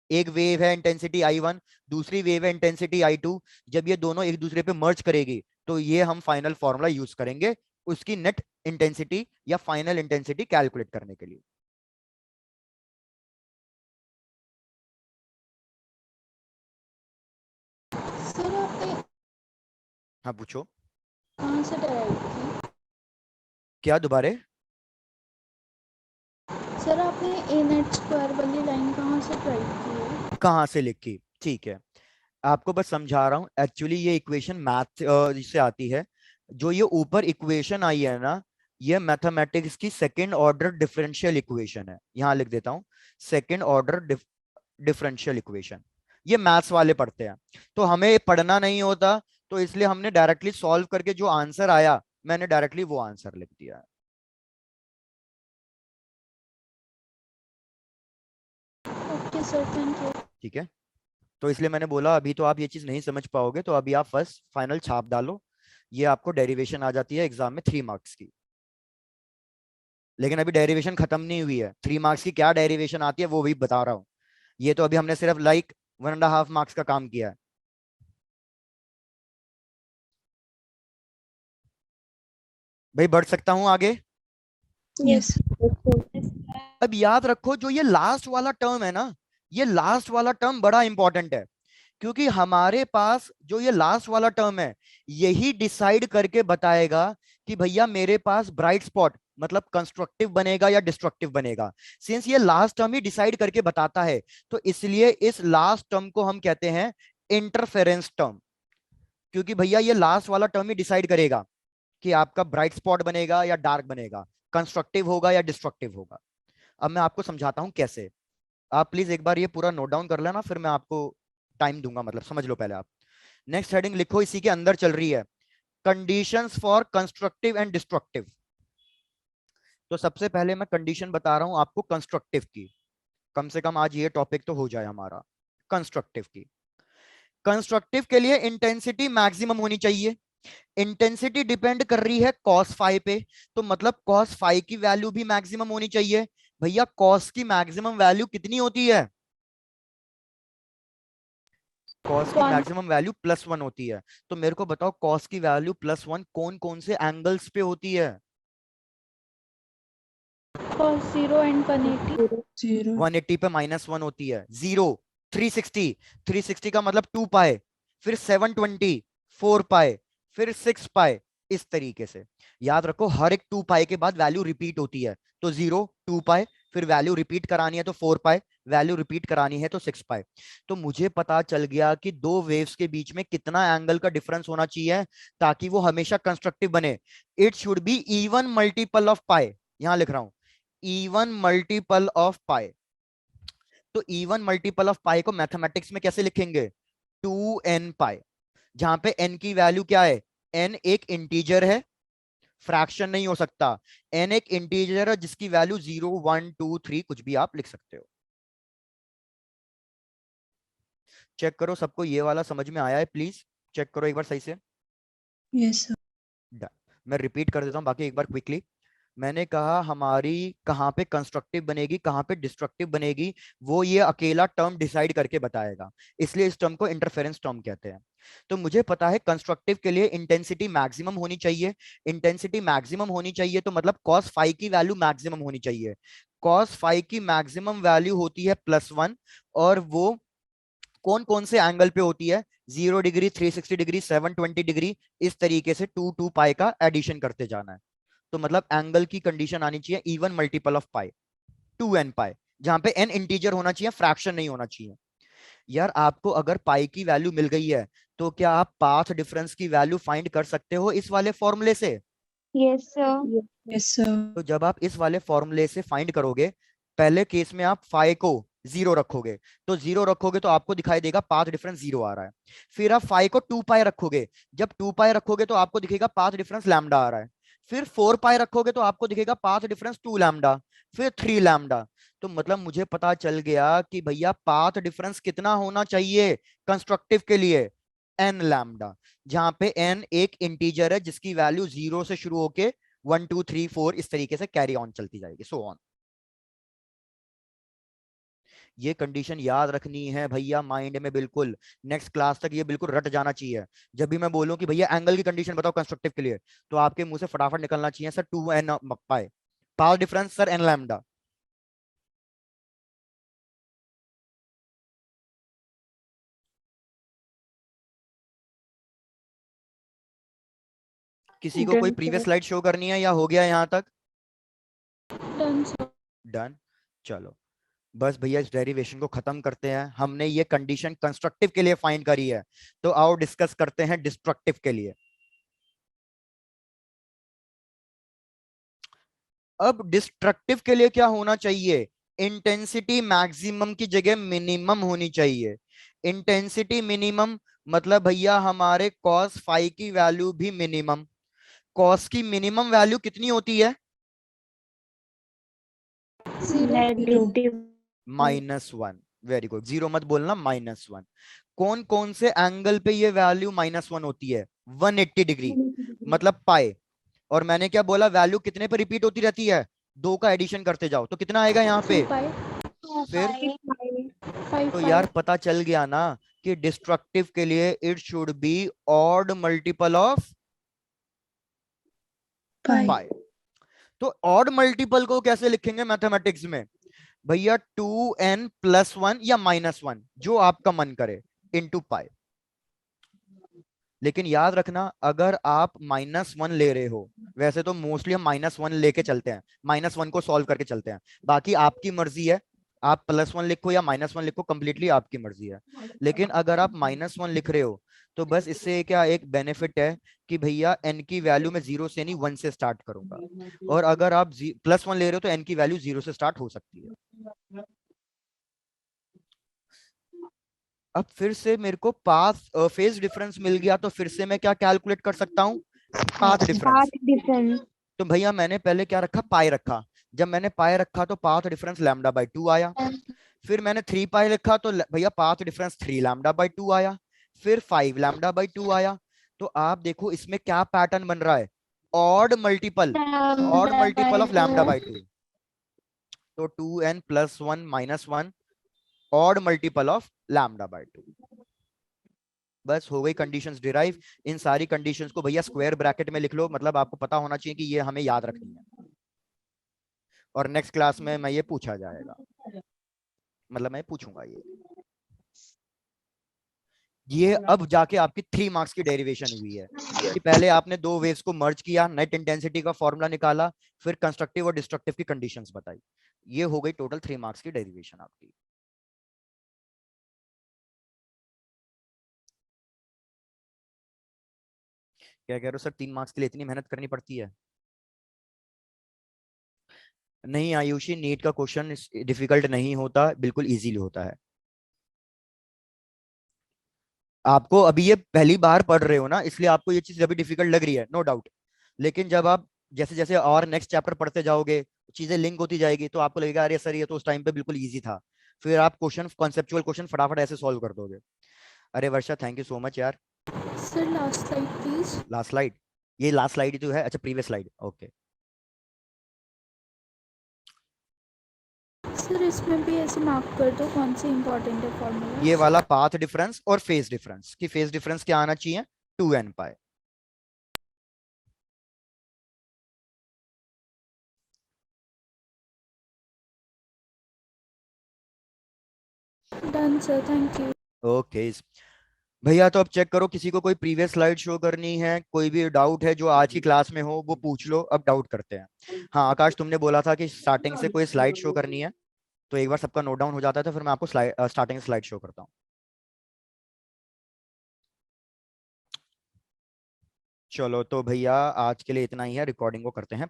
एक वेव है इंटेंसिटी I1, दूसरी वेव है इंटेंसिटी I2, जब ये दोनों एक दूसरे पे मर्ज करेगी तो ये हम फाइनल फॉर्मूला यूज करेंगे उसकी नेट इंटेंसिटी या फाइनल इंटेंसिटी कैलकुलेट करने के लिए। सर आपने हाँ पूछो। कहाँ से डराई थी? क्या दोबारे? सर आपने ए नेट स्क्वायर वाली लाइन कहाँ से ट्राई की है? कहां से लिखी, ठीक है आपको बस समझा रहा हूं। एक्चुअली ये इक्वेशन मैथ से आती है। जो ये ऊपर इक्वेशन आई है ना, ये मैथमेटिक्स की सेकंड ऑर्डर डिफरेंशियल इक्वेशन है। यहां लिख देता हूं, सेकंड ऑर्डर डिफरेंशियल इक्वेशन। ये मैथ्स वाले पढ़ते हैं, तो हमें पढ़ना नहीं होता, तो इसलिए हमने डायरेक्टली सॉल्व करके जो आंसर आया मैंने डायरेक्टली वो आंसर लिख दिया है। Okay sir, thank you. ठीक है, तो इसलिए मैंने बोला अभी तो आप ये चीज नहीं समझ पाओगे, तो अभी आप फर्स्ट फाइनल छाप डालो। ये आपको डेरिवेशन आ जाती है एग्जाम में 3 मार्क्स की। लेकिन अभी डेरिवेशन खत्म नहीं हुई है, 3 मार्क्स की क्या डेरिवेशन आती है वो भी बता रहा हूं। ये तो अभी हमने सिर्फ 1.5 मार्क्स का काम किया है। भाई बढ़ सकता हूं आगे? Yes. अब याद रखो जो ये लास्ट वाला टर्म है ना, ये लास्ट वाला टर्म बड़ा इंपॉर्टेंट है। क्योंकि हमारे पास जो ये लास्ट वाला टर्म है यही डिसाइड करके बताएगा कि भैया मेरे पास ब्राइट स्पॉट मतलब कंस्ट्रक्टिव बनेगा या डिस्ट्रक्टिव बनेगा। सिंस ये लास्ट टर्म ही डिसाइड करके बताता है, तो इसलिए इस लास्ट टर्म को हम कहते हैं इंटरफेरेंस टर्म। क्योंकि भैया ये लास्ट वाला टर्म ही डिसाइड करेगा कि आपका ब्राइट स्पॉट बनेगा या डार्क बनेगा, कंस्ट्रक्टिव होगा या डिस्ट्रक्टिव होगा। अब मैं आपको समझाता हूं कैसे। आप प्लीज एक बार ये पूरा नोट डाउन कर लेना, फिर मैं आपको टाइम दूंगा, मतलब समझ लो पहले आप। नेक्स्ट हेडिंग लिखो, इसी के अंदर चल रही है, conditions for constructive and destructive. तो सबसे पहले मैं कंडीशन बता रहा हूं आपको कंस्ट्रक्टिव की, कम से कम आज ये टॉपिक तो हो जाए हमारा कंस्ट्रक्टिव की। कंस्ट्रक्टिव के लिए इंटेंसिटी मैक्सिमम होनी चाहिए। इंटेंसिटी डिपेंड कर रही है कॉस फाई पे, तो मतलब कॉस फाई की वैल्यू भी मैक्सिमम होनी चाहिए। भैया कॉस की मैक्सिमम वैल्यू कितनी होती है? कॉस की 1 मैक्सिमम वैल्यू +1 होती है। तो मेरे को बताओ कॉस की वैल्यू +1 कौन कौन से एंगल्स पे होती है? cos 0 and 180. 0. 180 पे -1 होती है। 0, 360, 360 का मतलब 2 पाए, फिर 720, 4 पाए, फिर 6 पाए, इस तरीके से। याद रखो हर एक 2 पाए के बाद वैल्यू रिपीट होती है। तो 0, 2 पाए, फिर वैल्यू रिपीट करानी है तो 4 पाए, वैल्यू रिपीट करानी है तो 6 पाए। तो मुझे पता चल गया कि दो वेव्स के बीच में कितना एंगल का डिफरेंस होना चाहिए ताकि वो हमेशा कंस्ट्रक्टिव बने। It should be even multiple of पाए। यहां लिख रहा हूं, इवन मल्टीपल ऑफ पाए। तो इवन मल्टीपल ऑफ पाई को मैथमेटिक्स में कैसे लिखेंगे? 2n पाई, जहां पे n की वैल्यू क्या है? n एक इंटीजर है, फ्रैक्शन नहीं हो सकता। n एक इंटीजर है जिसकी वैल्यू 0, 1, 2, 3 कुछ भी आप लिख सकते हो। चेक करो सबको ये वाला समझ में आया है, प्लीज चेक करो एक बार सही से। Yes, sir. Done. मैं रिपीट कर देता हूं बाकी एक बार क्विकली। मैंने कहा हमारी कहाँ पे कंस्ट्रक्टिव बनेगी, कहाँ पे डिस्ट्रक्टिव बनेगी, वो ये अकेला टर्म डिसाइड करके बताएगा। इसलिए इस टर्म को इंटरफेरेंस टर्म कहते हैं। तो मुझे पता है कंस्ट्रक्टिव के लिए इंटेंसिटी मैक्सिमम होनी चाहिए। इंटेंसिटी मैक्सिमम होनी चाहिए तो मतलब कॉस फाई की वैल्यू मैक्सिमम होनी चाहिए। कॉस फाई की मैक्सिमम वैल्यू होती है +1, और वो कौन कौन से एंगल पे होती है? 0 डिग्री, 360 डिग्री, 720 डिग्री, इस तरीके से 2 पाई का एडिशन करते जाना है। तो मतलब एंगल की कंडीशन आनी चाहिए even multiple of pi, 2n पाई, जहां पे n इंटीजर होना चाहिए, फ्रैक्शन नहीं होना चाहिए। यार आपको अगर पाई की वैल्यू मिल गई है तो क्या आप पाथ डिफरेंस की वैल्यू फाइंड कर सकते हो इस वाले फॉर्मूले से? Yes, sir. Yes, sir. तो जब आप इस वाले फॉर्मूले से फाइंड करोगे, पहले केस में आप फाई को 0 रखोगे, तो 0 रखोगे तो आपको दिखाई देगा पाथ डिफरेंस 0 आ रहा है। फिर आप फाई को 2 पाई रखोगे, जब 2 पाई रखोगे तो आपको दिखेगा पाथ डिफरेंस लैम्डा आ रहा है। फिर 4 पाई रखोगे तो आपको दिखेगा पाथ डिफरेंस 2 लैम्डा, फिर 3 लैम्डा। तो मतलब मुझे पता चल गया कि भैया पाथ डिफरेंस कितना होना चाहिए कंस्ट्रक्टिव के लिए? n लैम्डा, जहां पे n एक इंटीजर है जिसकी वैल्यू 0 से शुरू होके 1, 2, 3, 4 इस तरीके से कैरी ऑन चलती जाएगी, सो ऑन। ये कंडीशन याद रखनी है भैया माइंड में बिल्कुल, नेक्स्ट क्लास तक ये बिल्कुल रट जाना चाहिए। जब भी मैं बोलूं कि भैया एंगल की कंडीशन बताओ कंस्ट्रक्टिव के लिए, तो आपके मुंह से फटाफट निकलना चाहिए sir 2n pi, path difference sir n lambda. किसी को कोई Done, previous sir. Slide show करनी है या हो गया यहां तक? Done, sir. डन। चलो बस भैया इस डेरिवेशन को खत्म करते हैं। हमने ये कंडीशन कंस्ट्रक्टिव के लिए फाइंड करी है, तो आओ डिस्कस करते हैं डिस्ट्रक्टिव के लिए। अब डिस्ट्रक्टिव के लिए क्या होना चाहिए? इंटेंसिटी मैक्सिमम की जगह मिनिमम होनी चाहिए। इंटेंसिटी मिनिमम मतलब भैया हमारे कॉस फाई की वैल्यू भी मिनिमम। कॉस की मिनिमम वैल्यू कितनी होती है? 0. Negative. -1। वेरी गुड, 0 मत बोलना, -1। कौन कौन से एंगल पे ये वैल्यू -1 होती है? 180 डिग्री, मतलब पाए। और मैंने क्या बोला, वैल्यू कितने पे रिपीट होती रहती है? 2 का एडिशन करते जाओ तो कितना आएगा यहाँ 3 पे? pi. फिर 5 तो pi. यार पता चल गया ना कि डिस्ट्रक्टिव के लिए it should be odd multiple of Pi. पाई। तो ऑड मल्टीपल को कैसे लिखेंगे मैथमेटिक्स में? भैया 2n+1 या -1, जो आपका मन करे, इनटू पाई। लेकिन याद रखना अगर आप -1 ले रहे हो, वैसे तो मोस्टली हम -1 लेके चलते हैं, -1 को सॉल्व करके चलते हैं, बाकी आपकी मर्जी है, आप +1 लिखो या -1 लिखो, कंप्लीटली आपकी मर्जी है। लेकिन अगर आप -1 लिख रहे हो तो बस इससे क्या एक बेनिफिट है कि भैया n की वैल्यू में 0 से नहीं 1 से स्टार्ट करूंगा, और अगर आप +1 ले रहे हो तो n की वैल्यू 0 से स्टार्ट हो सकती है। अब फिर से मेरे को पाथ फेज डिफरेंस मिल गया, तो फिर से मैं क्या कैलकुलेट कर सकता हूँ, पाथ डिफरेंस। Path difference. तो भैया मैंने पहले क्या रखा, पाई रखा। जब मैंने पाई रखा तो पाथ डिफरेंस लैम्डा बाई 2 आया। फिर मैंने 3 पाई लिखा तो भैया पाथ डिफरेंस 3 लैम्डा बाई 2 आया। फिर 5 लैम्डा बाई 2 आया। तो आप देखो इसमें क्या पैटर्न बन रहा है, odd multiple, odd multiple of lambda by 2। तो 2n plus 1 minus 1, odd multiple of lambda by 2। बस हो गई कंडीशंस डिराइव। इन सारी कंडीशंस को भैया स्क्वायर ब्रैकेट में लिख लो, मतलब आपको पता होना चाहिए कि ये हमें याद रखनी है, और नेक्स्ट क्लास में मैं ये पूछा जाएगा, मतलब मैं पूछूंगा ये अब जाके आपकी 3 मार्क्स की डेरिवेशन हुई है कि पहले आपने दो वेव्स को मर्ज किया, नेट इंटेंसिटी का फॉर्मूला निकाला, फिर कंस्ट्रक्टिव और डिस्ट्रक्टिव की कंडीशंस बताई। ये हो गई टोटल 3 मार्क्स की डेरिवेशन आपकी। क्या कह रहे हो सर, 3 मार्क्स के लिए इतनी मेहनत करनी पड़ती है? नहीं आयुषी, नीट का क्वेश्चन डिफिकल्ट नहीं होता, बिल्कुल इजीली होता है। आपको अभी ये पहली बार पढ़ रहे हो ना, इसलिए आपको ये चीज अभी डिफिकल्ट लग रही है, नो डाउट। लेकिन जब आप जैसे जैसे और नेक्स्ट चैप्टर पढ़ते जाओगे, चीजें लिंक होती जाएगी, तो आपको लगेगा अरे सर ये तो उस टाइम पे बिल्कुल इजी था। फिर आप क्वेश्चन, कॉन्सेप्चुअल क्वेश्चन फटाफट ऐसे सॉल्व कर दोगे। अरे वर्षा, थैंक यू सो मच यार। Sir last slide please. Last slide, ये लास्ट स्लाइड ही तो है। अच्छा, प्रीवियस स्लाइड, ओके। सर इसमें भी ऐसे मार्क कर दो कौन से इंपॉर्टेंट है ये फॉर्मूलाज। वाला पाथ डिफरेंस और फेज डिफरेंस, की फेज डिफरेंस क्या आना चाहिए, 2n pi. Done sir, thank you. Okay भैया, तो अब चेक करो किसी को कोई प्रीवियस स्लाइड शो करनी है, कोई भी डाउट है जो आज की क्लास में हो वो पूछ लो, अब डाउट करते हैं। हाँ आकाश, तुमने बोला था कि स्टार्टिंग से कोई स्लाइड शो करनी है, तो एक बार सबका नोट डाउन हो जाता है तो फिर मैं आपको स्टार्टिंग स्लाइड शो करता हूँ। चलो तो भैया आज के लिए इतना ही है, रिकॉर्डिंग को करते हैं